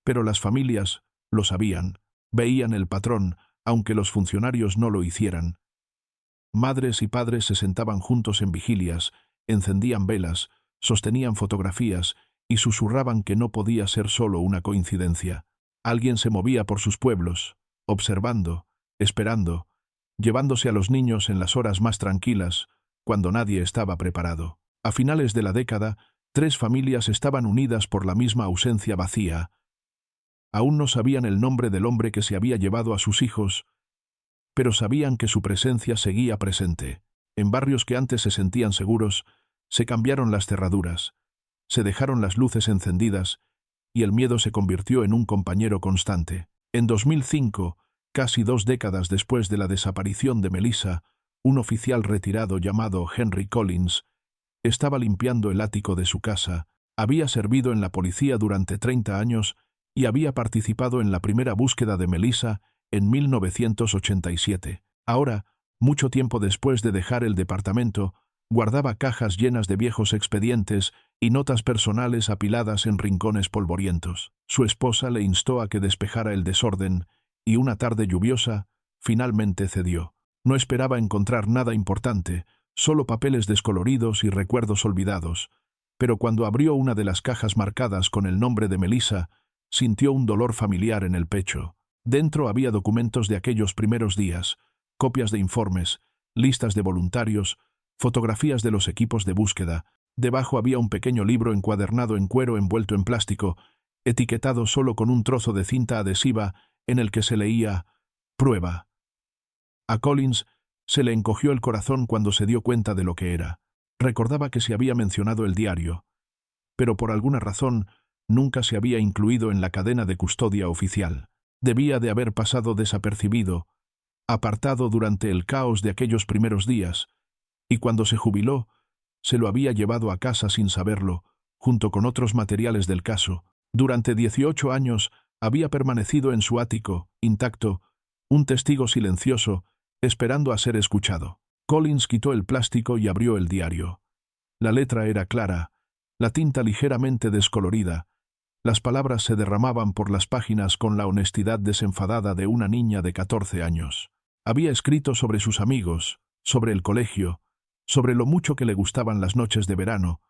Pero las familias lo sabían, veían el patrón, aunque los funcionarios no lo hicieran. Madres y padres se sentaban juntos en vigilias, encendían velas, sostenían fotografías y susurraban que no podía ser solo una coincidencia. Alguien se movía por sus pueblos, observando, esperando, llevándose a los niños en las horas más tranquilas, cuando nadie estaba preparado. A finales de la década, 3 familias estaban unidas por la misma ausencia vacía. Aún no sabían el nombre del hombre que se había llevado a sus hijos, pero sabían que su presencia seguía presente. En barrios que antes se sentían seguros, se cambiaron las cerraduras, se dejaron las luces encendidas y el miedo se convirtió en un compañero constante. En 2005, casi 2 décadas después de la desaparición de Melissa, un oficial retirado llamado Henry Collins, estaba limpiando el ático de su casa. Había servido en la policía durante 30 años y había participado en la primera búsqueda de Melissa en 1987. Ahora, mucho tiempo después de dejar el departamento, guardaba cajas llenas de viejos expedientes y notas personales apiladas en rincones polvorientos. Su esposa le instó a que despejara el desorden, y una tarde lluviosa, finalmente cedió. No esperaba encontrar nada importante, solo papeles descoloridos y recuerdos olvidados, pero cuando abrió una de las cajas marcadas con el nombre de Melissa, sintió un dolor familiar en el pecho. Dentro había documentos de aquellos primeros días, copias de informes, listas de voluntarios, fotografías de los equipos de búsqueda. Debajo había un pequeño libro encuadernado en cuero envuelto en plástico, etiquetado solo con un trozo de cinta adhesiva en el que se leía «Prueba». A Collins se le encogió el corazón cuando se dio cuenta de lo que era. Recordaba que se había mencionado el diario, pero por alguna razón nunca se había incluido en la cadena de custodia oficial. Debía de haber pasado desapercibido, apartado durante el caos de aquellos primeros días, y cuando se jubiló, se lo había llevado a casa sin saberlo, junto con otros materiales del caso. Durante 18 años había permanecido en su ático, intacto, un testigo silencioso, esperando a ser escuchado. Collins quitó el plástico y abrió el diario. La letra era clara, la tinta ligeramente descolorida. Las palabras se derramaban por las páginas con la honestidad desenfadada de una niña de 14 años. Había escrito sobre sus amigos, sobre el colegio, sobre lo mucho que le gustaban las noches de verano,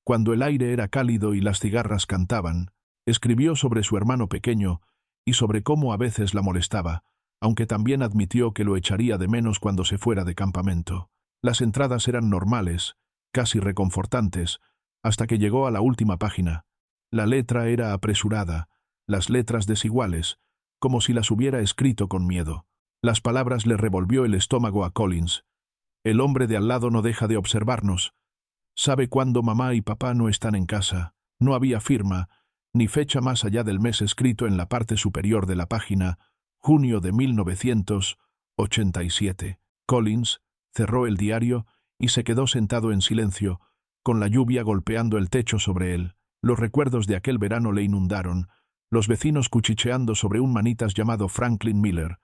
cuando el aire era cálido y las cigarras cantaban. Escribió sobre su hermano pequeño y sobre cómo a veces la molestaba, aunque también admitió que lo echaría de menos cuando se fuera de campamento. Las entradas eran normales, casi reconfortantes, hasta que llegó a la última página. La letra era apresurada, las letras desiguales, como si las hubiera escrito con miedo. Las palabras le revolvió el estómago a Collins. El hombre de al lado no deja de observarnos. Sabe cuándo mamá y papá no están en casa. No había firma, ni fecha más allá del mes escrito en la parte superior de la página, junio de 1987. Collins cerró el diario y se quedó sentado en silencio, con la lluvia golpeando el techo sobre él. Los recuerdos de aquel verano le inundaron, los vecinos cuchicheando sobre un manitas llamado Franklin Miller,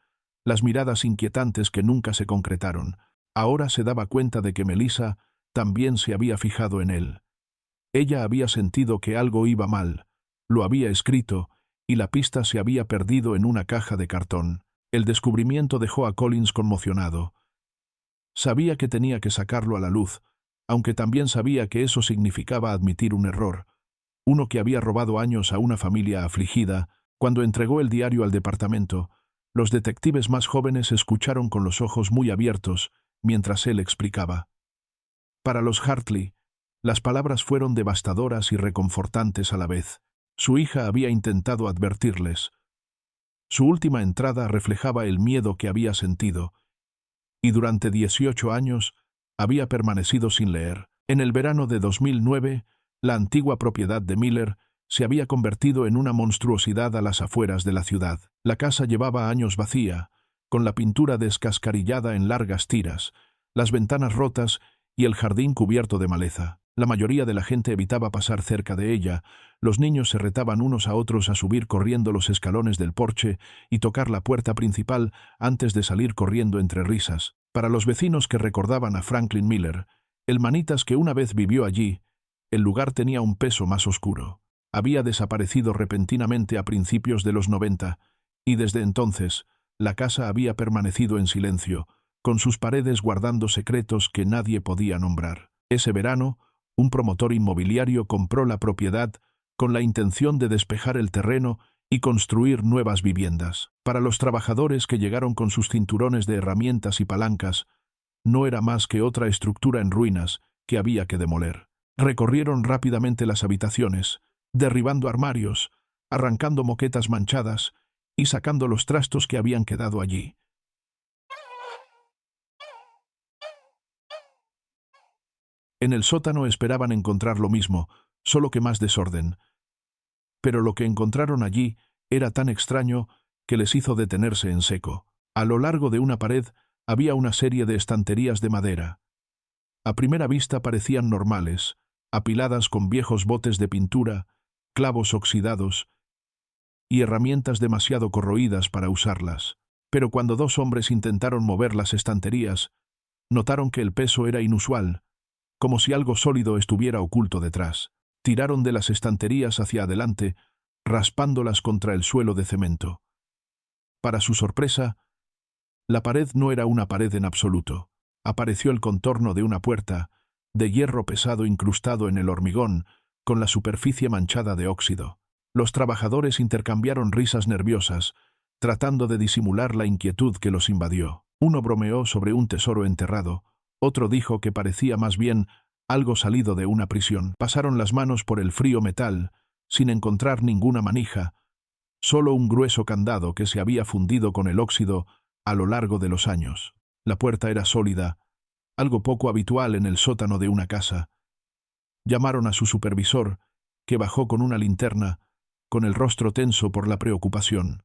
las miradas inquietantes que nunca se concretaron. Ahora se daba cuenta de que Melissa también se había fijado en él. Ella había sentido que algo iba mal, lo había escrito, y la pista se había perdido en una caja de cartón. El descubrimiento dejó a Collins conmocionado. Sabía que tenía que sacarlo a la luz, aunque también sabía que eso significaba admitir un error, uno que había robado años a una familia afligida. Cuando entregó el diario al departamento, los detectives más jóvenes escucharon con los ojos muy abiertos mientras él explicaba. Para los Hartley, las palabras fueron devastadoras y reconfortantes a la vez. Su hija había intentado advertirles. Su última entrada reflejaba el miedo que había sentido, y durante 18 años había permanecido sin leer. En el verano de 2009, la antigua propiedad de Miller se había convertido en una monstruosidad a las afueras de la ciudad. La casa llevaba años vacía, con la pintura descascarillada en largas tiras, las ventanas rotas y el jardín cubierto de maleza. La mayoría de la gente evitaba pasar cerca de ella. Los niños se retaban unos a otros a subir corriendo los escalones del porche y tocar la puerta principal antes de salir corriendo entre risas. Para los vecinos que recordaban a Franklin Miller, el manitas que una vez vivió allí, el lugar tenía un peso más oscuro. Había desaparecido repentinamente a principios de los 90, y desde entonces la casa había permanecido en silencio, con sus paredes guardando secretos que nadie podía nombrar. Ese verano, un promotor inmobiliario compró la propiedad con la intención de despejar el terreno y construir nuevas viviendas. Para los trabajadores que llegaron con sus cinturones de herramientas y palancas, no era más que otra estructura en ruinas que había que demoler. Recorrieron rápidamente las habitaciones, derribando armarios, arrancando moquetas manchadas y sacando los trastos que habían quedado allí. En el sótano esperaban encontrar lo mismo, solo que más desorden. Pero lo que encontraron allí era tan extraño que les hizo detenerse en seco. A lo largo de una pared Había una serie de estanterías de madera. A primera vista parecían normales, apiladas con viejos botes de pintura, clavos oxidados y herramientas demasiado corroídas para usarlas. Pero cuando dos hombres intentaron mover las estanterías, notaron que el peso era inusual, como si algo sólido estuviera oculto detrás. Tiraron de las estanterías hacia adelante, raspándolas contra el suelo de cemento. Para su sorpresa, la pared no era una pared en absoluto. Apareció el contorno de una puerta, de hierro pesado incrustado en el hormigón, con la superficie manchada de óxido. Los trabajadores intercambiaron risas nerviosas, tratando de disimular la inquietud que los invadió. Uno bromeó sobre un tesoro enterrado, otro dijo que parecía más bien algo salido de una prisión. Pasaron las manos por el frío metal, sin encontrar ninguna manija, solo un grueso candado que se había fundido con el óxido a lo largo de los años. La puerta era sólida, algo poco habitual en el sótano de una casa. Llamaron a su supervisor, que bajó con una linterna, con el rostro tenso por la preocupación.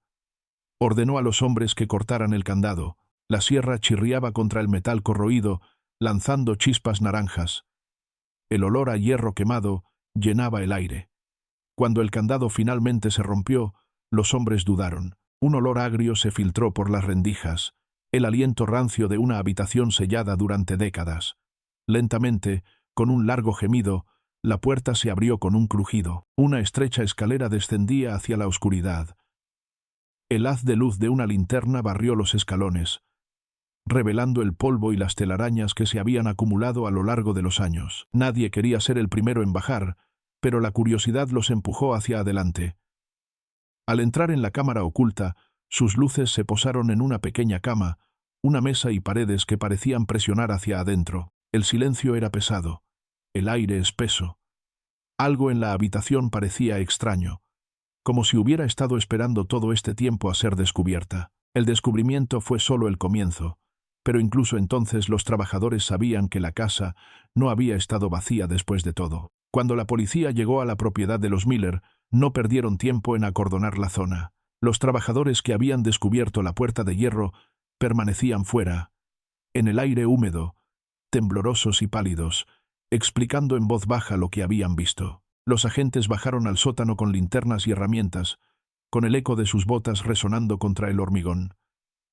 Ordenó a los hombres que cortaran el candado. La sierra chirriaba contra el metal corroído, lanzando chispas naranjas. El olor a hierro quemado llenaba el aire. Cuando el candado finalmente se rompió, los hombres dudaron. Un olor agrio se filtró por las rendijas, el aliento rancio de una habitación sellada durante décadas. Lentamente, con un largo gemido, la puerta se abrió con un crujido. Una estrecha escalera descendía hacia la oscuridad. El haz de luz de una linterna barrió los escalones, revelando el polvo y las telarañas que se habían acumulado a lo largo de los años. Nadie quería ser el primero en bajar, pero la curiosidad los empujó hacia adelante. Al entrar en la cámara oculta, sus luces se posaron en una pequeña cama, una mesa y paredes que parecían presionar hacia adentro. El silencio era pesado, el aire espeso. Algo en la habitación parecía extraño, como si hubiera estado esperando todo este tiempo a ser descubierta. El descubrimiento fue solo el comienzo, pero incluso entonces los trabajadores sabían que la casa no había estado vacía después de todo. Cuando la policía llegó a la propiedad de los Miller, no perdieron tiempo en acordonar la zona. Los trabajadores que habían descubierto la puerta de hierro permanecían fuera, en el aire húmedo, temblorosos y pálidos, explicando en voz baja lo que habían visto. Los agentes bajaron al sótano con linternas y herramientas, con el eco de sus botas resonando contra el hormigón.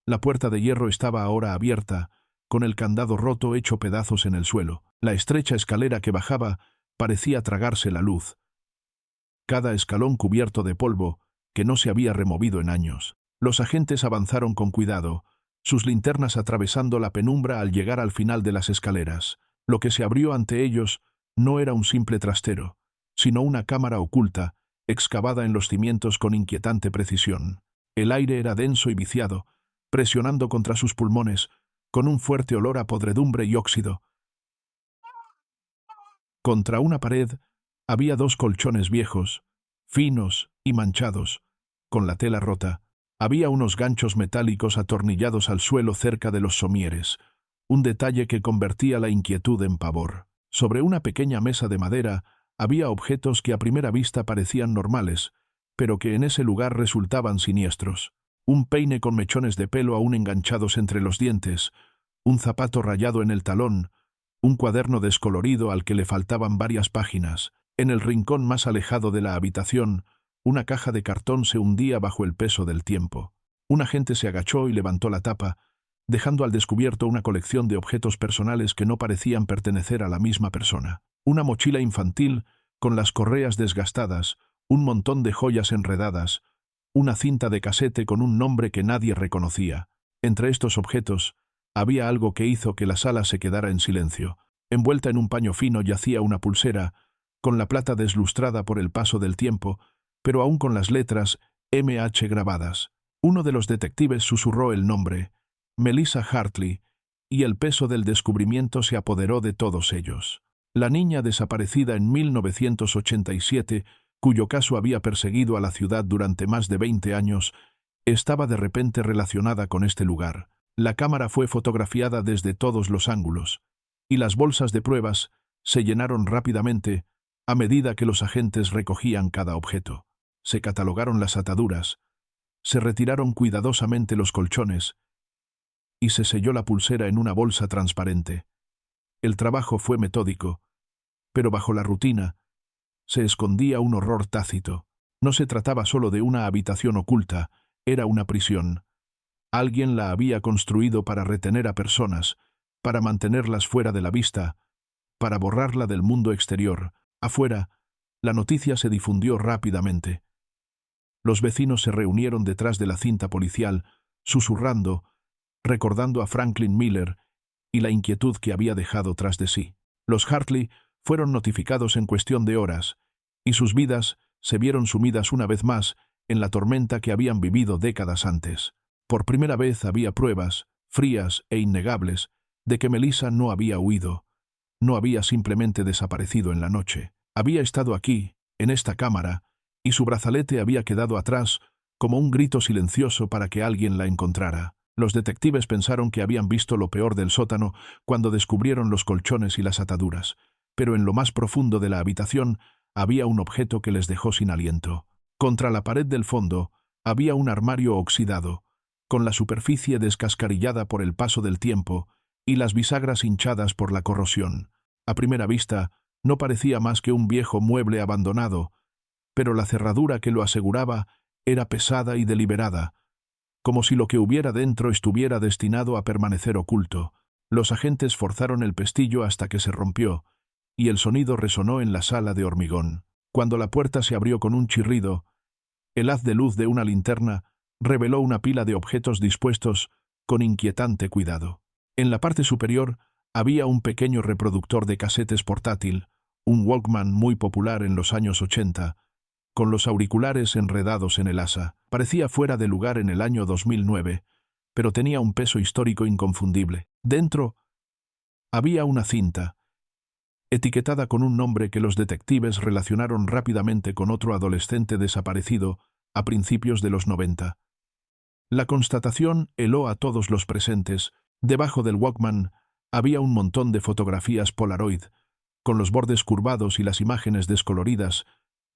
La puerta de hierro estaba ahora abierta, con el candado roto hecho pedazos en el suelo. La estrecha escalera que bajaba parecía tragarse la luz. Cada escalón cubierto de polvo, que no se había removido en años. Los agentes avanzaron con cuidado, sus linternas atravesando la penumbra al llegar al final de las escaleras. Lo que se abrió ante ellos no era un simple trastero, sino una cámara oculta, excavada en los cimientos con inquietante precisión. El aire era denso y viciado, presionando contra sus pulmones, con un fuerte olor a podredumbre y óxido. Contra una pared había dos colchones viejos, finos y manchados, con la tela rota. Había unos ganchos metálicos atornillados al suelo cerca de los somieres, un detalle que convertía la inquietud en pavor. Sobre una pequeña mesa de madera había objetos que a primera vista parecían normales, pero que en ese lugar resultaban siniestros. Un peine con mechones de pelo aún enganchados entre los dientes, un zapato rayado en el talón, un cuaderno descolorido al que le faltaban varias páginas. En el rincón más alejado de la habitación, una caja de cartón se hundía bajo el peso del tiempo. Un agente se agachó y levantó la tapa, dejando al descubierto una colección de objetos personales que no parecían pertenecer a la misma persona. Una mochila infantil, con las correas desgastadas, un montón de joyas enredadas, una cinta de casete con un nombre que nadie reconocía. Entre estos objetos, había algo que hizo que la sala se quedara en silencio. Envuelta en un paño fino yacía una pulsera, con la plata deslustrada por el paso del tiempo, pero aún con las letras MH grabadas. Uno de los detectives susurró el nombre, Melissa Hartley, y el peso del descubrimiento se apoderó de todos ellos. La niña desaparecida en 1987, cuyo caso había perseguido a la ciudad durante más de 20 años, estaba de repente relacionada con este lugar. La cámara fue fotografiada desde todos los ángulos, y las bolsas de pruebas se llenaron rápidamente a medida que los agentes recogían cada objeto. Se catalogaron las ataduras, se retiraron cuidadosamente los colchones, y se selló la pulsera en una bolsa transparente. El trabajo fue metódico, pero bajo la rutina se escondía un horror tácito. No se trataba solo de una habitación oculta, era una prisión. Alguien la había construido para retener a personas, para mantenerlas fuera de la vista, para borrarla del mundo exterior. Afuera, la noticia se difundió rápidamente. Los vecinos se reunieron detrás de la cinta policial, susurrando, recordando a Franklin Miller y la inquietud que había dejado tras de sí. Los Hartley fueron notificados en cuestión de horas, y sus vidas se vieron sumidas una vez más en la tormenta que habían vivido décadas antes. Por primera vez había pruebas, frías e innegables, de que Melissa no había huido, no había simplemente desaparecido en la noche. Había estado aquí, en esta cámara, y su brazalete había quedado atrás como un grito silencioso para que alguien la encontrara. Los detectives pensaron que habían visto lo peor del sótano cuando descubrieron los colchones y las ataduras, pero en lo más profundo de la habitación había un objeto que les dejó sin aliento. Contra la pared del fondo había un armario oxidado, con la superficie descascarillada por el paso del tiempo y las bisagras hinchadas por la corrosión. A primera vista, no parecía más que un viejo mueble abandonado, pero la cerradura que lo aseguraba era pesada y deliberada, como si lo que hubiera dentro estuviera destinado a permanecer oculto. Los agentes forzaron el pestillo hasta que se rompió, y el sonido resonó en la sala de hormigón. Cuando la puerta se abrió con un chirrido, el haz de luz de una linterna reveló una pila de objetos dispuestos con inquietante cuidado. En la parte superior había un pequeño reproductor de casetes portátil, un Walkman muy popular en los años 80, con los auriculares enredados en el asa. Parecía fuera de lugar en el año 2009, pero tenía un peso histórico inconfundible. Dentro había una cinta, etiquetada con un nombre que los detectives relacionaron rápidamente con otro adolescente desaparecido a principios de los 90. La constatación heló a todos los presentes. Debajo del Walkman había un montón de fotografías Polaroid, con los bordes curvados y las imágenes descoloridas,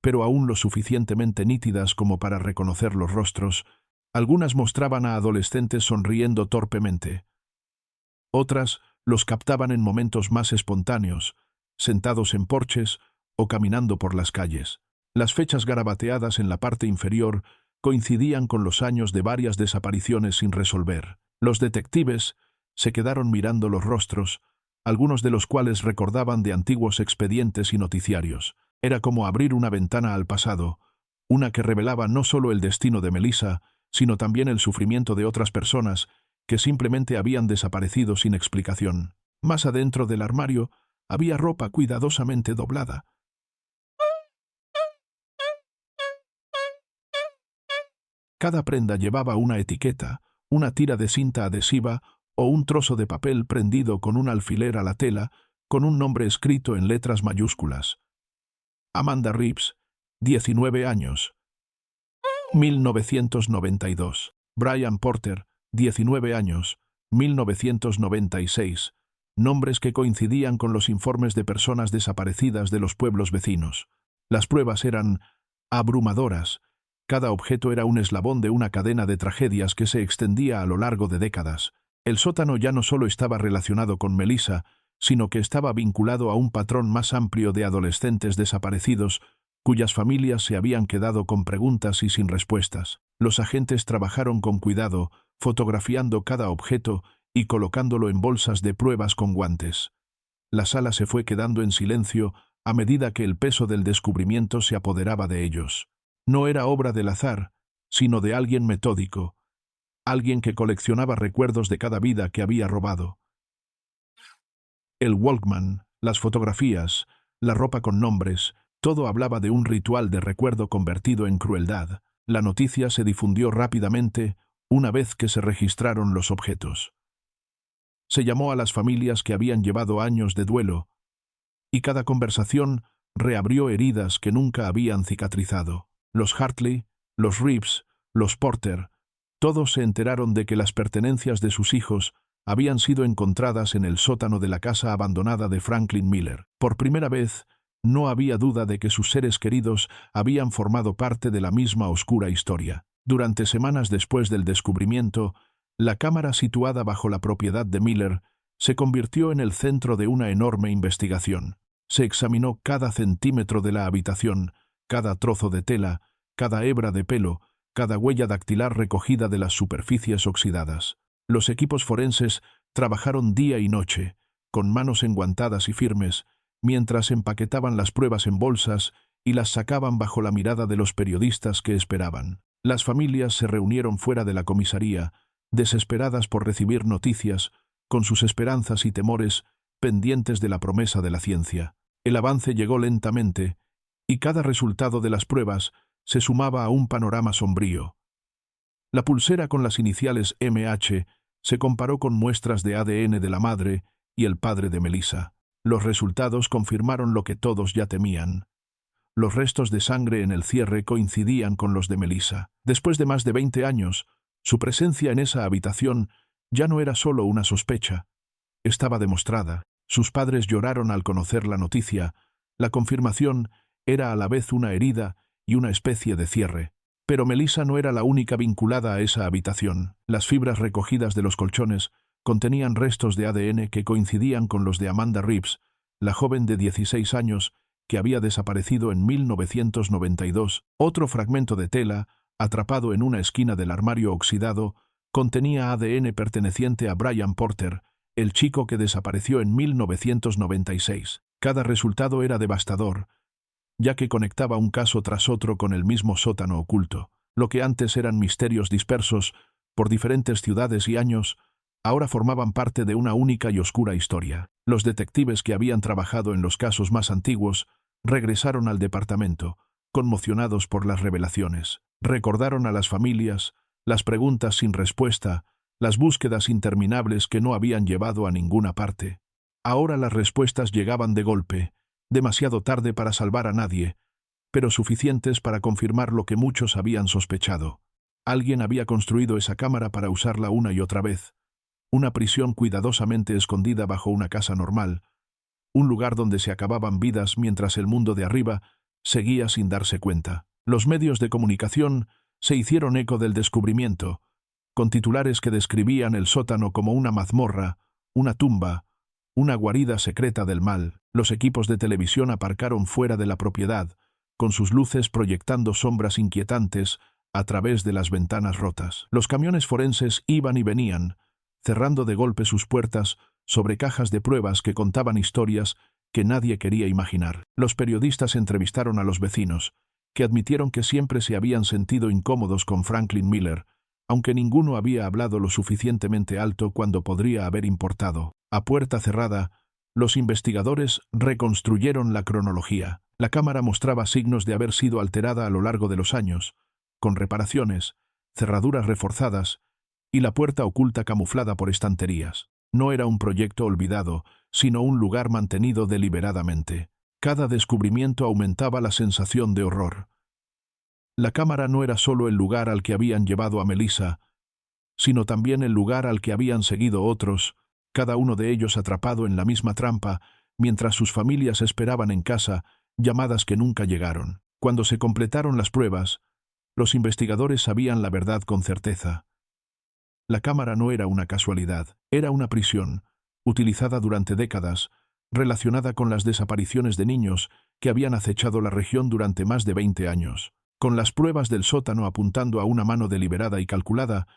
pero aún lo suficientemente nítidas como para reconocer los rostros. Algunas mostraban a adolescentes sonriendo torpemente. Otras los captaban en momentos más espontáneos, sentados en porches o caminando por las calles. Las fechas garabateadas en la parte inferior coincidían con los años de varias desapariciones sin resolver. Los detectives se quedaron mirando los rostros, algunos de los cuales recordaban de antiguos expedientes y noticiarios. Era como abrir una ventana al pasado, una que revelaba no solo el destino de Melissa, sino también el sufrimiento de otras personas que simplemente habían desaparecido sin explicación. Más adentro del armario había ropa cuidadosamente doblada. Cada prenda llevaba una etiqueta, una tira de cinta adhesiva o un trozo de papel prendido con un alfiler a la tela, con un nombre escrito en letras mayúsculas. Amanda Reeves, 19 años. 1992. Brian Porter, 19 años. 1996. Nombres que coincidían con los informes de personas desaparecidas de los pueblos vecinos. Las pruebas eran abrumadoras. Cada objeto era un eslabón de una cadena de tragedias que se extendía a lo largo de décadas. El sótano ya no solo estaba relacionado con Melissa, sino que estaba vinculado a un patrón más amplio de adolescentes desaparecidos, cuyas familias se habían quedado con preguntas y sin respuestas. Los agentes trabajaron con cuidado, fotografiando cada objeto y colocándolo en bolsas de pruebas con guantes. La sala se fue quedando en silencio a medida que el peso del descubrimiento se apoderaba de ellos. No era obra del azar, sino de alguien metódico, alguien que coleccionaba recuerdos de cada vida que había robado. El Walkman, las fotografías, la ropa con nombres, todo hablaba de un ritual de recuerdo convertido en crueldad. La noticia se difundió rápidamente una vez que se registraron los objetos. Se llamó a las familias que habían llevado años de duelo, y cada conversación reabrió heridas que nunca habían cicatrizado. Los Hartley, los Reeves, los Porter, todos se enteraron de que las pertenencias de sus hijos habían sido encontradas en el sótano de la casa abandonada de Franklin Miller. Por primera vez, no había duda de que sus seres queridos habían formado parte de la misma oscura historia. Durante semanas después del descubrimiento, La cámara situada bajo la propiedad de Miller se convirtió en el centro de una enorme investigación. Se examinó cada centímetro de la habitación, cada trozo de tela, cada hebra de pelo, cada huella dactilar recogida de las superficies oxidadas. Los equipos forenses trabajaron día y noche, con manos enguantadas y firmes, mientras empaquetaban las pruebas en bolsas y las sacaban bajo la mirada de los periodistas que esperaban. Las familias se reunieron fuera de la comisaría, desesperadas por recibir noticias, con sus esperanzas y temores pendientes de la promesa de la ciencia. El avance llegó lentamente, y cada resultado de las pruebas se sumaba a un panorama sombrío. La pulsera con las iniciales MH se comparó con muestras de ADN de la madre y el padre de Melissa. Los resultados confirmaron lo que todos ya temían. Los restos de sangre en el cierre coincidían con los de Melissa. Después de más de 20 años, su presencia en esa habitación ya no era solo una sospecha. Estaba demostrada. Sus padres lloraron al conocer la noticia. La confirmación era a la vez una herida y una especie de cierre. Pero Melissa no era la única vinculada a esa habitación. Las fibras recogidas de los colchones contenían restos de ADN que coincidían con los de Amanda Reeves, la joven de 16 años que había desaparecido en 1992. Otro fragmento de tela, atrapado en una esquina del armario oxidado, contenía ADN perteneciente a Brian Porter, el chico que desapareció en 1996. Cada resultado era devastador, ya que conectaba un caso tras otro con el mismo sótano oculto. Lo que antes eran misterios dispersos por diferentes ciudades y años, ahora formaban parte de una única y oscura historia. Los detectives que habían trabajado en los casos más antiguos regresaron al departamento, conmocionados por las revelaciones. Recordaron a las familias, las preguntas sin respuesta, las búsquedas interminables que no habían llevado a ninguna parte. Ahora las respuestas llegaban de golpe, demasiado tarde para salvar a nadie, pero suficientes para confirmar lo que muchos habían sospechado. Alguien había construido esa cámara para usarla una y otra vez. Una prisión cuidadosamente escondida bajo una casa normal, un lugar donde se acababan vidas mientras el mundo de arriba seguía sin darse cuenta. Los medios de comunicación se hicieron eco del descubrimiento, con titulares que describían el sótano como una mazmorra, una tumba, una guarida secreta del mal. Los equipos de televisión aparcaron fuera de la propiedad, con sus luces proyectando sombras inquietantes a través de las ventanas rotas. Los camiones forenses iban y venían, cerrando de golpe sus puertas sobre cajas de pruebas que contaban historias que nadie quería imaginar. Los periodistas entrevistaron a los vecinos, que admitieron que siempre se habían sentido incómodos con Franklin Miller, aunque ninguno había hablado lo suficientemente alto cuando podría haber importado. A puerta cerrada, los investigadores reconstruyeron la cronología. La cámara mostraba signos de haber sido alterada a lo largo de los años, con reparaciones, cerraduras reforzadas y la puerta oculta camuflada por estanterías. No era un proyecto olvidado, sino un lugar mantenido deliberadamente. Cada descubrimiento aumentaba la sensación de horror. La cámara no era solo el lugar al que habían llevado a Melissa, sino también el lugar al que habían seguido otros, cada uno de ellos atrapado en la misma trampa, mientras sus familias esperaban en casa, llamadas que nunca llegaron. Cuando se completaron las pruebas, los investigadores sabían la verdad con certeza. La cámara no era una casualidad, era una prisión, utilizada durante décadas, relacionada con las desapariciones de niños que habían acechado la región durante más de 20 años. Con las pruebas del sótano apuntando a una mano deliberada y calculada,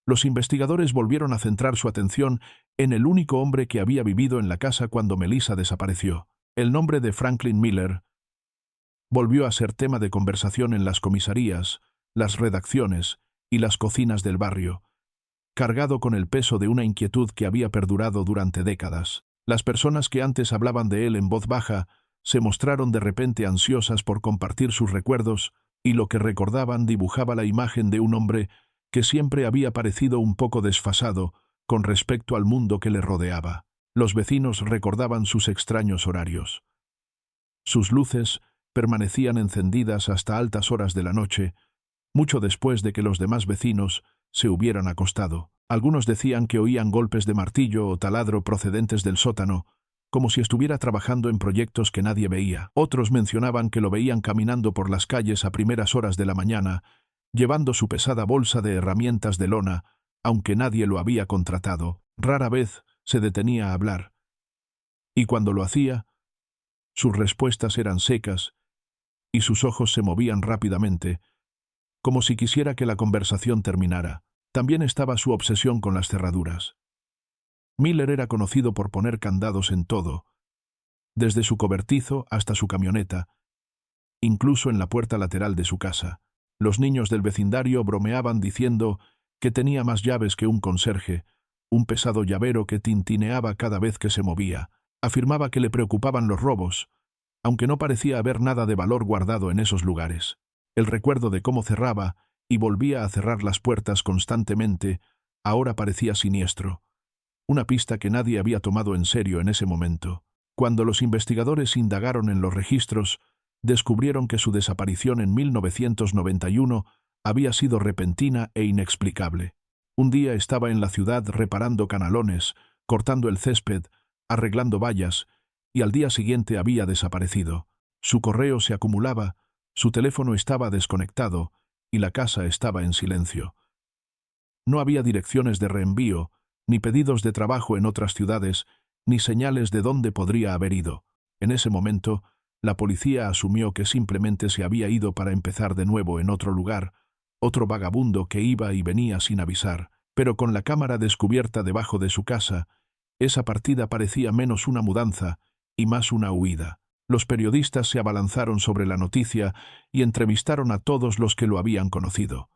los investigadores volvieron a centrar su atención en el único hombre que había vivido en la casa cuando Melissa desapareció. El nombre de Franklin Miller volvió a ser tema de conversación en las comisarías, las redacciones y las cocinas del barrio, cargado con el peso de una inquietud que había perdurado durante décadas. Las personas que antes hablaban de él en voz baja se mostraron de repente ansiosas por compartir sus recuerdos, y lo que recordaban dibujaba la imagen de un hombre que siempre había parecido un poco desfasado con respecto al mundo que le rodeaba. Los vecinos recordaban sus extraños horarios. Sus luces permanecían encendidas hasta altas horas de la noche, mucho después de que los demás vecinos se hubieran acostado. Algunos decían que oían golpes de martillo o taladro procedentes del sótano, como si estuviera trabajando en proyectos que nadie veía. Otros mencionaban que lo veían caminando por las calles a primeras horas de la mañana, llevando su pesada bolsa de herramientas de lona, aunque nadie lo había contratado. Rara vez se detenía a hablar. Y cuando lo hacía, sus respuestas eran secas y sus ojos se movían rápidamente, como si quisiera que la conversación terminara. También estaba su obsesión con las cerraduras. Miller era conocido por poner candados en todo, desde su cobertizo hasta su camioneta, incluso en la puerta lateral de su casa. Los niños del vecindario bromeaban diciendo que tenía más llaves que un conserje, un pesado llavero que tintineaba cada vez que se movía. Afirmaba que le preocupaban los robos, aunque no parecía haber nada de valor guardado en esos lugares. El recuerdo de cómo cerraba y volvía a cerrar las puertas constantemente ahora parecía siniestro, una pista que nadie había tomado en serio en ese momento. Cuando los investigadores indagaron en los registros, descubrieron que su desaparición en 1991 había sido repentina e inexplicable. Un día estaba en la ciudad reparando canalones, cortando el césped, arreglando vallas, y al día siguiente había desaparecido. Su correo se acumulaba, su teléfono estaba desconectado y la casa estaba en silencio. No había direcciones de reenvío, ni pedidos de trabajo en otras ciudades, ni señales de dónde podría haber ido. En ese momento, la policía asumió que simplemente se había ido para empezar de nuevo en otro lugar, otro vagabundo que iba y venía sin avisar, pero con la cámara descubierta debajo de su casa, esa partida parecía menos una mudanza y más una huida. Los periodistas se abalanzaron sobre la noticia y entrevistaron a todos los que lo habían conocido.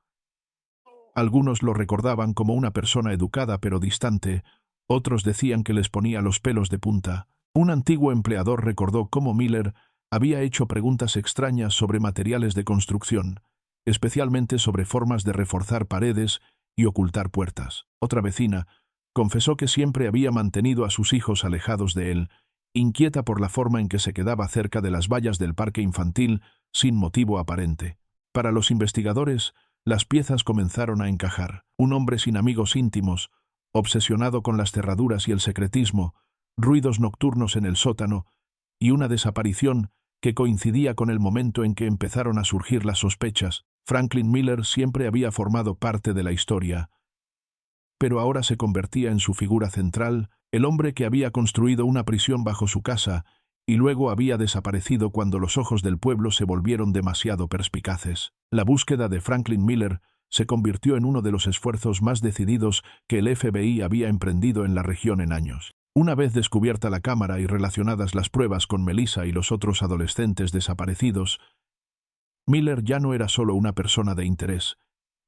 Algunos lo recordaban como una persona educada pero distante, otros decían que les ponía los pelos de punta. Un antiguo empleador recordó cómo Miller había hecho preguntas extrañas sobre materiales de construcción, especialmente sobre formas de reforzar paredes y ocultar puertas. Otra vecina confesó que siempre había mantenido a sus hijos alejados de él, inquieta por la forma en que se quedaba cerca de las vallas del parque infantil sin motivo aparente. Para los investigadores, las piezas comenzaron a encajar. Un hombre sin amigos íntimos, obsesionado con las cerraduras y el secretismo, ruidos nocturnos en el sótano y una desaparición que coincidía con el momento en que empezaron a surgir las sospechas. Franklin Miller siempre había formado parte de la historia, pero ahora se convertía en su figura central, el hombre que había construido una prisión bajo su casa y luego había desaparecido cuando los ojos del pueblo se volvieron demasiado perspicaces. La búsqueda de Franklin Miller se convirtió en uno de los esfuerzos más decididos que el FBI había emprendido en la región en años. Una vez descubierta la cámara y relacionadas las pruebas con Melissa y los otros adolescentes desaparecidos, Miller ya no era solo una persona de interés,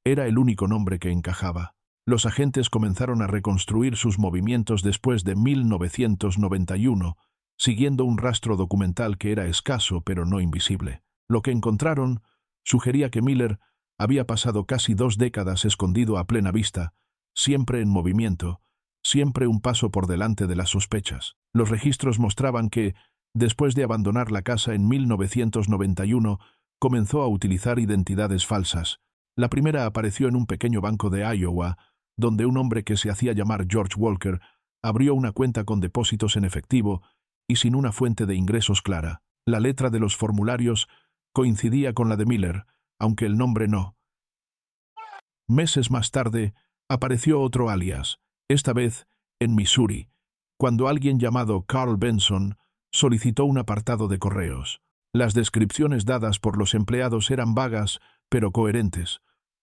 era el único nombre que encajaba. Los agentes comenzaron a reconstruir sus movimientos después de 1991, siguiendo un rastro documental que era escaso pero no invisible. Lo que encontraron sugería que Miller había pasado casi 2 décadas escondido a plena vista, siempre en movimiento, siempre un paso por delante de las sospechas. Los registros mostraban que, después de abandonar la casa en 1991, comenzó a utilizar identidades falsas. La primera apareció en un pequeño banco de Iowa, donde un hombre que se hacía llamar George Walker abrió una cuenta con depósitos en efectivo y sin una fuente de ingresos clara. La letra de los formularios coincidía con la de Miller, aunque el nombre no. Meses más tarde, apareció otro alias, esta vez en Missouri, cuando alguien llamado Carl Benson solicitó un apartado de correos. Las descripciones dadas por los empleados eran vagas, pero coherentes.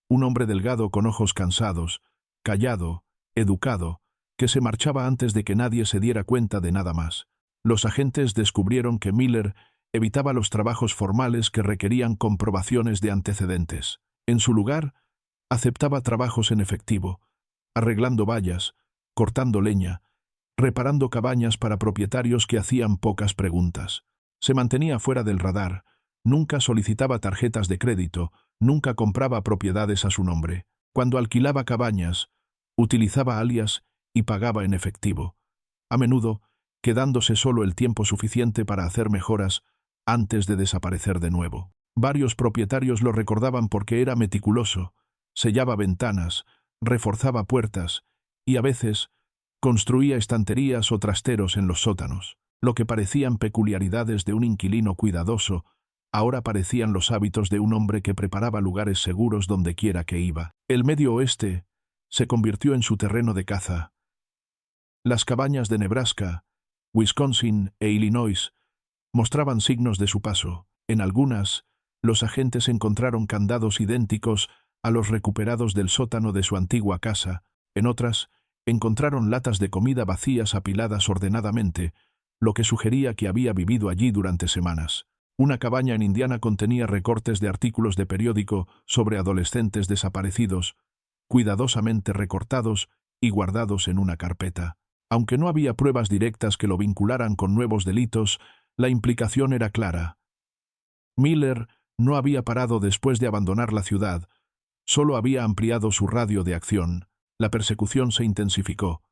Un hombre delgado con ojos cansados, callado, educado, que se marchaba antes de que nadie se diera cuenta de nada más. Los agentes descubrieron que Miller evitaba los trabajos formales que requerían comprobaciones de antecedentes. En su lugar, aceptaba trabajos en efectivo, arreglando vallas, cortando leña, reparando cabañas para propietarios que hacían pocas preguntas. Se mantenía fuera del radar, nunca solicitaba tarjetas de crédito, nunca compraba propiedades a su nombre. Cuando alquilaba cabañas, utilizaba alias y pagaba en efectivo, a menudo quedándose solo el tiempo suficiente para hacer mejoras antes de desaparecer de nuevo. Varios propietarios lo recordaban porque era meticuloso, sellaba ventanas, reforzaba puertas y a veces construía estanterías o trasteros en los sótanos. Lo que parecían peculiaridades de un inquilino cuidadoso, ahora parecían los hábitos de un hombre que preparaba lugares seguros donde quiera que iba. El Medio Oeste se convirtió en su terreno de caza. Las cabañas de Nebraska, Wisconsin e Illinois mostraban signos de su paso. En algunas, los agentes encontraron candados idénticos a los recuperados del sótano de su antigua casa. En otras, encontraron latas de comida vacías apiladas ordenadamente, lo que sugería que había vivido allí durante semanas. Una cabaña en Indiana contenía recortes de artículos de periódico sobre adolescentes desaparecidos, cuidadosamente recortados y guardados en una carpeta. Aunque no había pruebas directas que lo vincularan con nuevos delitos, la implicación era clara. Miller no había parado después de abandonar la ciudad, solo había ampliado su radio de acción. La persecución se intensificó.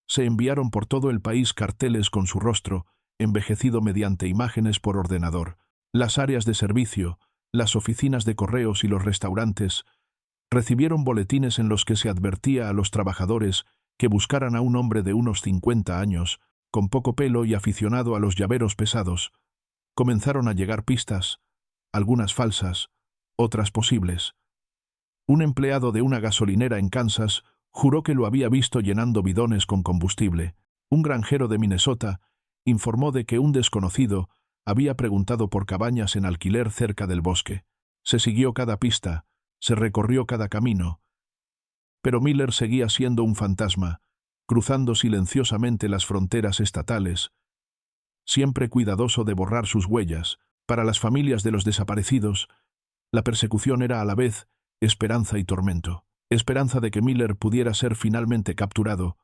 Se enviaron por todo el país carteles con su rostro, envejecido mediante imágenes por ordenador. Las áreas de servicio, las oficinas de correos y los restaurantes recibieron boletines en los que se advertía a los trabajadores que buscaran a un hombre de unos 50 años, con poco pelo y aficionado a los llaveros pesados. Comenzaron a llegar pistas, algunas falsas, otras posibles. Un empleado de una gasolinera en Kansas juró que lo había visto llenando bidones con combustible. Un granjero de Minnesota informó de que un desconocido había preguntado por cabañas en alquiler cerca del bosque. Se siguió cada pista, se recorrió cada camino. Pero Miller seguía siendo un fantasma, cruzando silenciosamente las fronteras estatales, siempre cuidadoso de borrar sus huellas. Para las familias de los desaparecidos, la persecución era a la vez esperanza y tormento. Esperanza de que Miller pudiera ser finalmente capturado,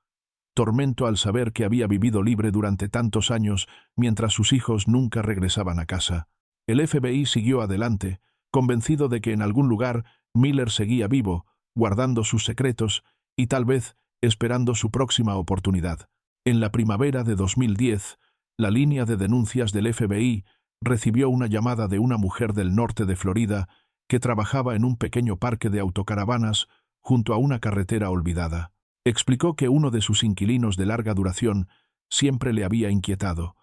tormento al saber que había vivido libre durante tantos años mientras sus hijos nunca regresaban a casa. El FBI siguió adelante, convencido de que en algún lugar Miller seguía vivo, guardando sus secretos y tal vez esperando su próxima oportunidad. En la primavera de 2010, la línea de denuncias del FBI recibió una llamada de una mujer del norte de Florida que trabajaba en un pequeño parque de autocaravanas junto a una carretera olvidada. Explicó que uno de sus inquilinos de larga duración siempre le había inquietado,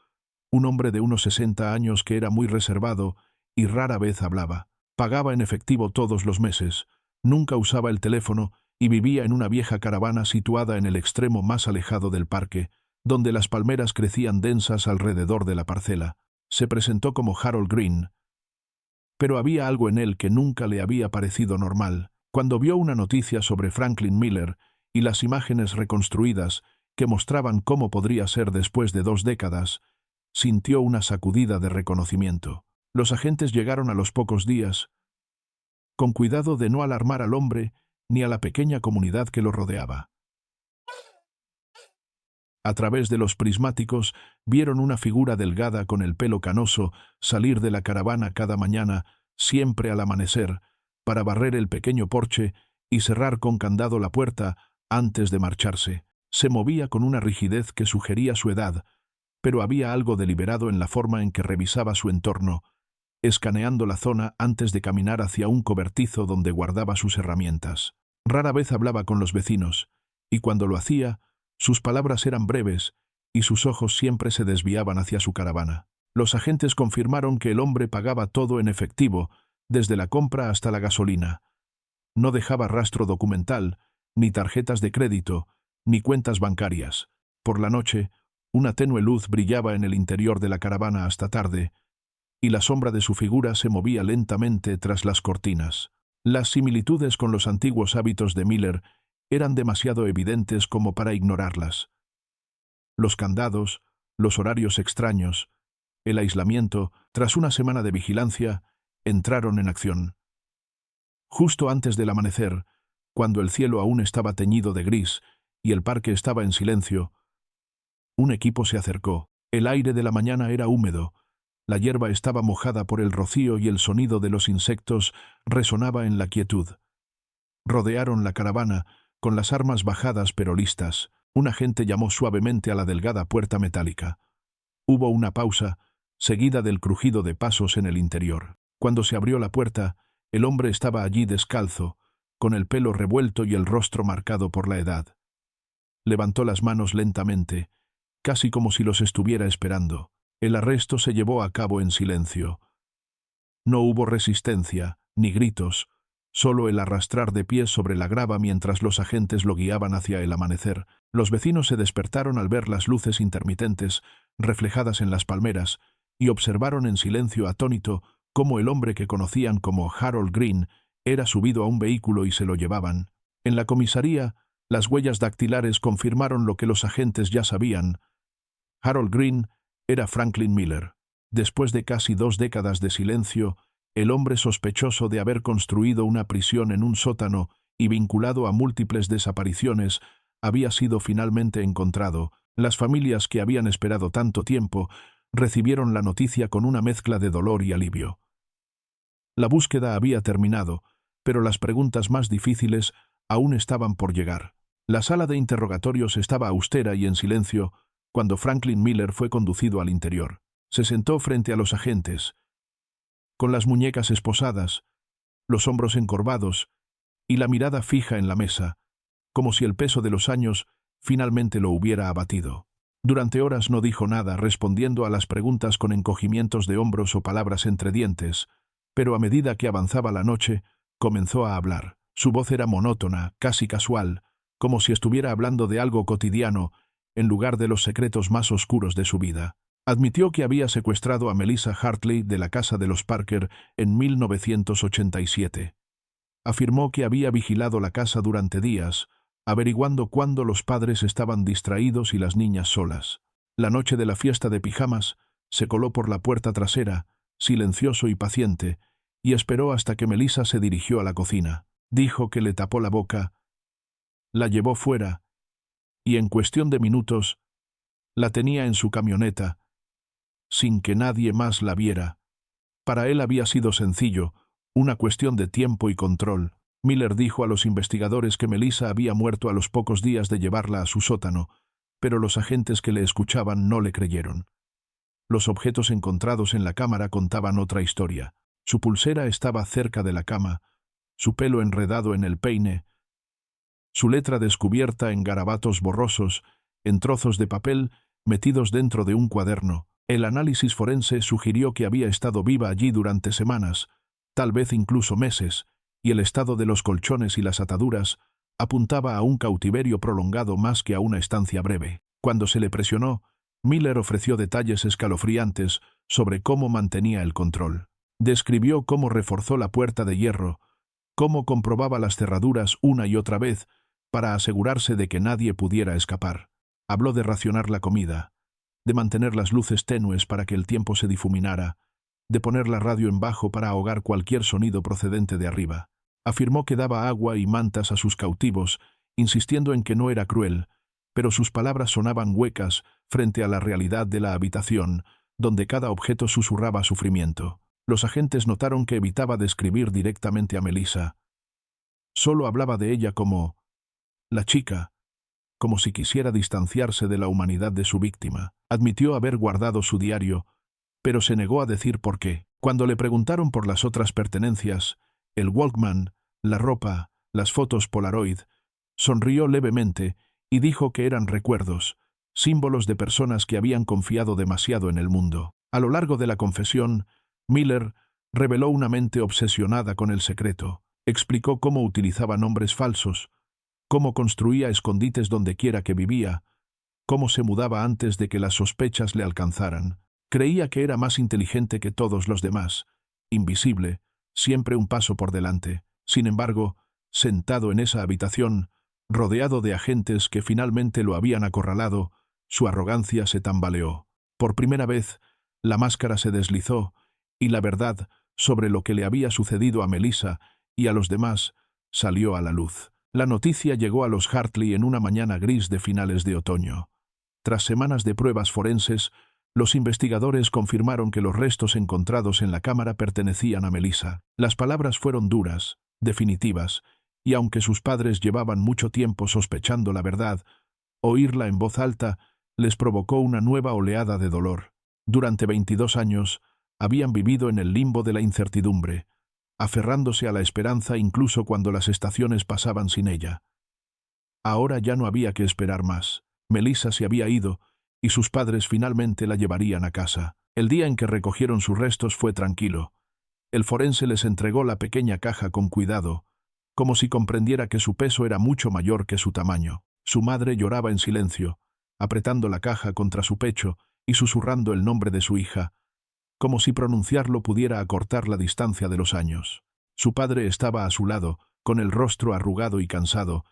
un hombre de unos 60 años que era muy reservado y rara vez hablaba. Pagaba en efectivo todos los meses, nunca usaba el teléfono y vivía en una vieja caravana situada en el extremo más alejado del parque, donde las palmeras crecían densas alrededor de la parcela. Se presentó como Harold Green, pero había algo en él que nunca le había parecido normal. Cuando vio una noticia sobre Franklin Miller y las imágenes reconstruidas que mostraban cómo podría ser después de 2 décadas, sintió una sacudida de reconocimiento. Los agentes llegaron a los pocos días, con cuidado de no alarmar al hombre ni a la pequeña comunidad que lo rodeaba. A través de los prismáticos vieron una figura delgada con el pelo canoso salir de la caravana cada mañana, siempre al amanecer, para barrer el pequeño porche y cerrar con candado la puerta antes de marcharse. Se movía con una rigidez que sugería su edad, pero había algo deliberado en la forma en que revisaba su entorno, escaneando la zona antes de caminar hacia un cobertizo donde guardaba sus herramientas. Rara vez hablaba con los vecinos, y cuando lo hacía, sus palabras eran breves y sus ojos siempre se desviaban hacia su caravana. Los agentes confirmaron que el hombre pagaba todo en efectivo, desde la compra hasta la gasolina. No dejaba rastro documental, ni tarjetas de crédito, ni cuentas bancarias. Por la noche, una tenue luz brillaba en el interior de la caravana hasta tarde, y la sombra de su figura se movía lentamente tras las cortinas. Las similitudes con los antiguos hábitos de Miller eran demasiado evidentes como para ignorarlas. Los candados, los horarios extraños, el aislamiento, tras una semana de vigilancia, entraron en acción. Justo antes del amanecer, cuando el cielo aún estaba teñido de gris y el parque estaba en silencio, un equipo se acercó. El aire de la mañana era húmedo, la hierba estaba mojada por el rocío y el sonido de los insectos resonaba en la quietud. Rodearon la caravana, con las armas bajadas pero listas. Un agente llamó suavemente a la delgada puerta metálica. Hubo una pausa, seguida del crujido de pasos en el interior. Cuando se abrió la puerta, el hombre estaba allí descalzo, con el pelo revuelto y el rostro marcado por la edad. Levantó las manos lentamente, casi como si los estuviera esperando. El arresto se llevó a cabo en silencio. No hubo resistencia, ni gritos, solo el arrastrar de pies sobre la grava mientras los agentes lo guiaban hacia el amanecer. Los vecinos se despertaron al ver las luces intermitentes reflejadas en las palmeras y observaron en silencio atónito cómo el hombre que conocían como Harold Green era subido a un vehículo y se lo llevaban. En la comisaría, las huellas dactilares confirmaron lo que los agentes ya sabían. Harold Green era Franklin Miller. Después de casi 2 décadas de silencio, el hombre sospechoso de haber construido una prisión en un sótano y vinculado a múltiples desapariciones había sido finalmente encontrado. Las familias que habían esperado tanto tiempo recibieron la noticia con una mezcla de dolor y alivio. La búsqueda había terminado, pero las preguntas más difíciles aún estaban por llegar. La sala de interrogatorios estaba austera y en silencio cuando Franklin Miller fue conducido al interior. Se sentó frente a los agentes, con las muñecas esposadas, los hombros encorvados y la mirada fija en la mesa, como si el peso de los años finalmente lo hubiera abatido. Durante horas no dijo nada, respondiendo a las preguntas con encogimientos de hombros o palabras entre dientes, pero a medida que avanzaba la noche, comenzó a hablar. Su voz era monótona, casi casual, como si estuviera hablando de algo cotidiano, en lugar de los secretos más oscuros de su vida. Admitió que había secuestrado a Melissa Hartley de la casa de los Parker en 1987. Afirmó que había vigilado la casa durante días, averiguando cuándo los padres estaban distraídos y las niñas solas. La noche de la fiesta de pijamas, se coló por la puerta trasera, silencioso y paciente, y esperó hasta que Melissa se dirigió a la cocina. Dijo que le tapó la boca, la llevó fuera, y en cuestión de minutos, la tenía en su camioneta, sin que nadie más la viera. Para él había sido sencillo, una cuestión de tiempo y control. Miller dijo a los investigadores que Melissa había muerto a los pocos días de llevarla a su sótano, pero los agentes que le escuchaban no le creyeron. Los objetos encontrados en la cámara contaban otra historia. Su pulsera estaba cerca de la cama, su pelo enredado en el peine, su letra descubierta en garabatos borrosos, en trozos de papel metidos dentro de un cuaderno. El análisis forense sugirió que había estado viva allí durante semanas, tal vez incluso meses, y el estado de los colchones y las ataduras apuntaba a un cautiverio prolongado más que a una estancia breve. Cuando se le presionó, Miller ofreció detalles escalofriantes sobre cómo mantenía el control. Describió cómo reforzó la puerta de hierro, cómo comprobaba las cerraduras una y otra vez para asegurarse de que nadie pudiera escapar. Habló de racionar la comida, de mantener las luces tenues para que el tiempo se difuminara, de poner la radio en bajo para ahogar cualquier sonido procedente de arriba. Afirmó que daba agua y mantas a sus cautivos, insistiendo en que no era cruel, pero sus palabras sonaban huecas frente a la realidad de la habitación, donde cada objeto susurraba sufrimiento. Los agentes notaron que evitaba describir directamente a Melissa. Solo hablaba de ella como la chica, como si quisiera distanciarse de la humanidad de su víctima. Admitió haber guardado su diario, pero se negó a decir por qué. Cuando le preguntaron por las otras pertenencias, el Walkman, la ropa, las fotos Polaroid, sonrió levemente y dijo que eran recuerdos, símbolos de personas que habían confiado demasiado en el mundo. A lo largo de la confesión, Miller reveló una mente obsesionada con el secreto. Explicó cómo utilizaba nombres falsos, cómo construía escondites donde quiera que vivía, cómo se mudaba antes de que las sospechas le alcanzaran. Creía que era más inteligente que todos los demás, invisible, siempre un paso por delante. Sin embargo, sentado en esa habitación, rodeado de agentes que finalmente lo habían acorralado, su arrogancia se tambaleó. Por primera vez, la máscara se deslizó, y la verdad sobre lo que le había sucedido a Melissa y a los demás salió a la luz. La noticia llegó a los Hartley en una mañana gris de finales de otoño. Tras semanas de pruebas forenses, los investigadores confirmaron que los restos encontrados en la cámara pertenecían a Melissa. Las palabras fueron duras, definitivas, y aunque sus padres llevaban mucho tiempo sospechando la verdad, oírla en voz alta les provocó una nueva oleada de dolor. Durante 22 años, habían vivido en el limbo de la incertidumbre, aferrándose a la esperanza incluso cuando las estaciones pasaban sin ella. Ahora ya no había que esperar más. Melissa se había ido, y sus padres finalmente la llevarían a casa. El día en que recogieron sus restos fue tranquilo. El forense les entregó la pequeña caja con cuidado, como si comprendiera que su peso era mucho mayor que su tamaño. Su madre lloraba en silencio, apretando la caja contra su pecho y susurrando el nombre de su hija, como si pronunciarlo pudiera acortar la distancia de los años. Su padre estaba a su lado, con el rostro arrugado y cansado,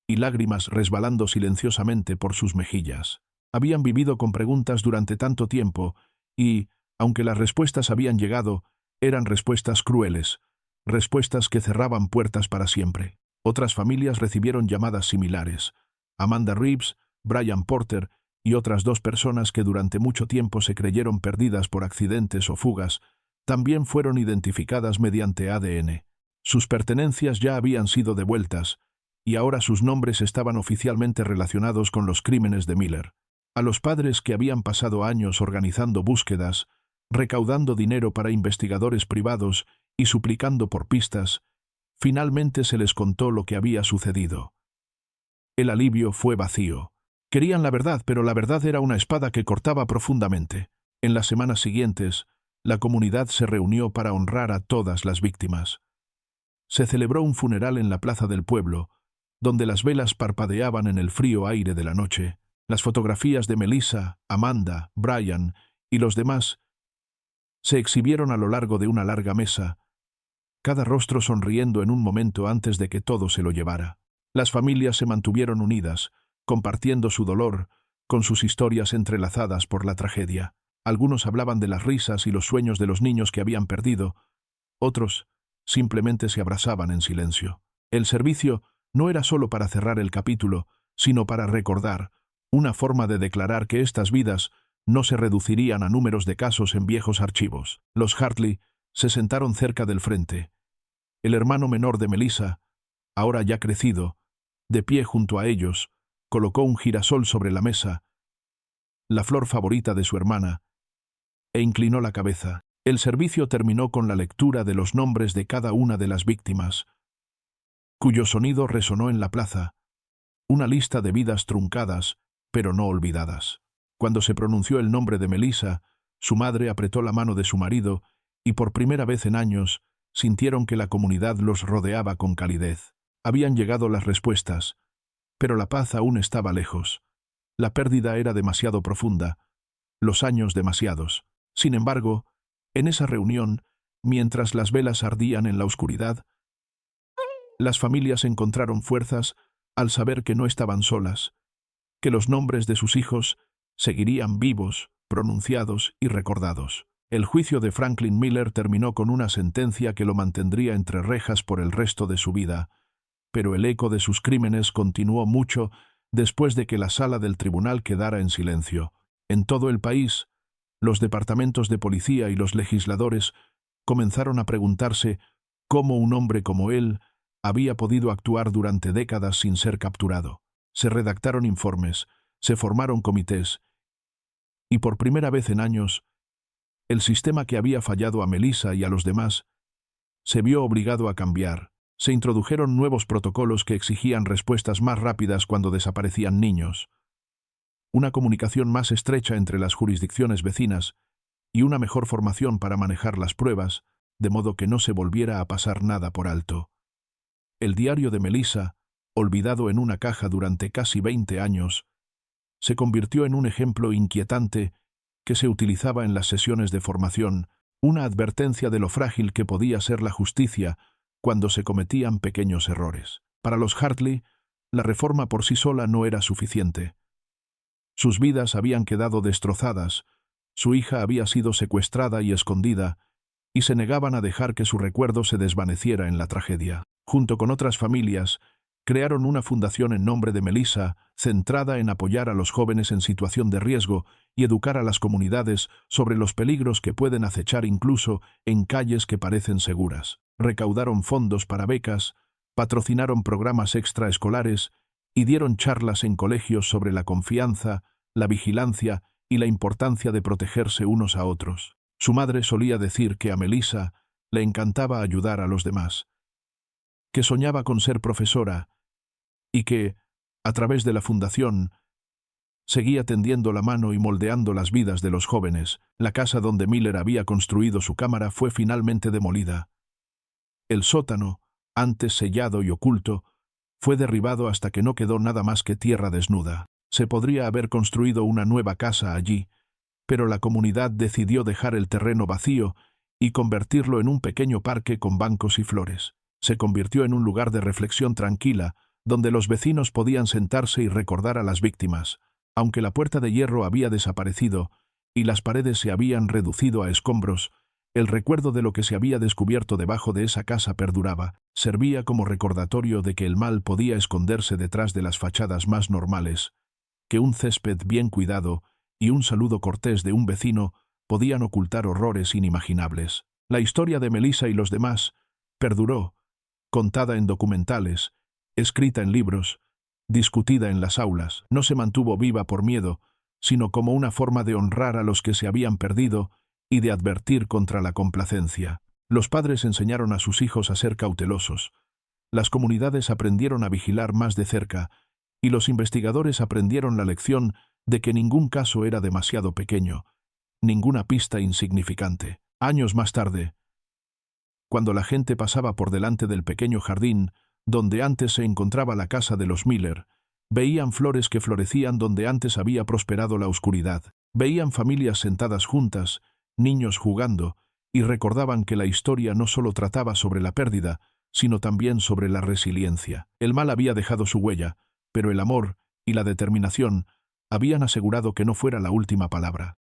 y lágrimas resbalando silenciosamente por sus mejillas. Habían vivido con preguntas durante tanto tiempo y, aunque las respuestas habían llegado, eran respuestas crueles, respuestas que cerraban puertas para siempre. Otras familias recibieron llamadas similares. Amanda Reeves, Brian Porter y otras 2 personas que durante mucho tiempo se creyeron perdidas por accidentes o fugas, también fueron identificadas mediante ADN. Sus pertenencias ya habían sido devueltas, y ahora sus nombres estaban oficialmente relacionados con los crímenes de Miller. A los padres que habían pasado años organizando búsquedas, recaudando dinero para investigadores privados y suplicando por pistas, finalmente se les contó lo que había sucedido. El alivio fue vacío. Querían la verdad, pero la verdad era una espada que cortaba profundamente. En las semanas siguientes, la comunidad se reunió para honrar a todas las víctimas. Se celebró un funeral en la plaza del pueblo, donde las velas parpadeaban en el frío aire de la noche. Las fotografías de Melissa, Amanda, Brian y los demás se exhibieron a lo largo de una larga mesa, cada rostro sonriendo en un momento antes de que todo se lo llevara. Las familias se mantuvieron unidas, compartiendo su dolor, con sus historias entrelazadas por la tragedia. Algunos hablaban de las risas y los sueños de los niños que habían perdido, otros simplemente se abrazaban en silencio. El servicio no era solo para cerrar el capítulo, sino para recordar, una forma de declarar que estas vidas no se reducirían a números de casos en viejos archivos. Los Hartley se sentaron cerca del frente. El hermano menor de Melissa, ahora ya crecido, de pie junto a ellos, colocó un girasol sobre la mesa, la flor favorita de su hermana, e inclinó la cabeza. El servicio terminó con la lectura de los nombres de cada una de las víctimas, cuyo sonido resonó en la plaza, una lista de vidas truncadas, pero no olvidadas. Cuando se pronunció el nombre de Melissa, su madre apretó la mano de su marido y por primera vez en años sintieron que la comunidad los rodeaba con calidez. Habían llegado las respuestas, pero la paz aún estaba lejos. La pérdida era demasiado profunda, los años demasiados. Sin embargo, en esa reunión, mientras las velas ardían en la oscuridad, las familias encontraron fuerzas al saber que no estaban solas, que los nombres de sus hijos seguirían vivos, pronunciados y recordados. El juicio de Franklin Miller terminó con una sentencia que lo mantendría entre rejas por el resto de su vida, pero el eco de sus crímenes continuó mucho después de que la sala del tribunal quedara en silencio. En todo el país, los departamentos de policía y los legisladores comenzaron a preguntarse cómo un hombre como él había podido actuar durante décadas sin ser capturado. Se redactaron informes, se formaron comités, y por primera vez en años, el sistema que había fallado a Melissa y a los demás se vio obligado a cambiar. Se introdujeron nuevos protocolos que exigían respuestas más rápidas cuando desaparecían niños, una comunicación más estrecha entre las jurisdicciones vecinas y una mejor formación para manejar las pruebas, de modo que no se volviera a pasar nada por alto. El diario de Melissa, olvidado en una caja durante casi 20 años, se convirtió en un ejemplo inquietante que se utilizaba en las sesiones de formación, una advertencia de lo frágil que podía ser la justicia cuando se cometían pequeños errores. Para los Hartley, la reforma por sí sola no era suficiente. Sus vidas habían quedado destrozadas, su hija había sido secuestrada y escondida, y se negaban a dejar que su recuerdo se desvaneciera en la tragedia. Junto con otras familias, crearon una fundación en nombre de Melissa, centrada en apoyar a los jóvenes en situación de riesgo y educar a las comunidades sobre los peligros que pueden acechar incluso en calles que parecen seguras. Recaudaron fondos para becas, patrocinaron programas extraescolares y dieron charlas en colegios sobre la confianza, la vigilancia y la importancia de protegerse unos a otros. Su madre solía decir que a Melissa le encantaba ayudar a los demás, que soñaba con ser profesora y que, a través de la fundación, seguía tendiendo la mano y moldeando las vidas de los jóvenes. La casa donde Miller había construido su cámara fue finalmente demolida. El sótano, antes sellado y oculto, fue derribado hasta que no quedó nada más que tierra desnuda. Se podría haber construido una nueva casa allí, pero la comunidad decidió dejar el terreno vacío y convertirlo en un pequeño parque con bancos y flores. Se convirtió en un lugar de reflexión tranquila, donde los vecinos podían sentarse y recordar a las víctimas. Aunque la puerta de hierro había desaparecido y las paredes se habían reducido a escombros, el recuerdo de lo que se había descubierto debajo de esa casa perduraba. Servía como recordatorio de que el mal podía esconderse detrás de las fachadas más normales, que un césped bien cuidado y un saludo cortés de un vecino podían ocultar horrores inimaginables. La historia de Melissa y los demás perduró, contada en documentales, escrita en libros, discutida en las aulas. No se mantuvo viva por miedo, sino como una forma de honrar a los que se habían perdido y de advertir contra la complacencia. Los padres enseñaron a sus hijos a ser cautelosos. Las comunidades aprendieron a vigilar más de cerca, y los investigadores aprendieron la lección de que ningún caso era demasiado pequeño, ninguna pista insignificante. Años más tarde, cuando la gente pasaba por delante del pequeño jardín donde antes se encontraba la casa de los Miller, veían flores que florecían donde antes había prosperado la oscuridad. Veían familias sentadas juntas, niños jugando, y recordaban que la historia no solo trataba sobre la pérdida, sino también sobre la resiliencia. El mal había dejado su huella, pero el amor y la determinación habían asegurado que no fuera la última palabra.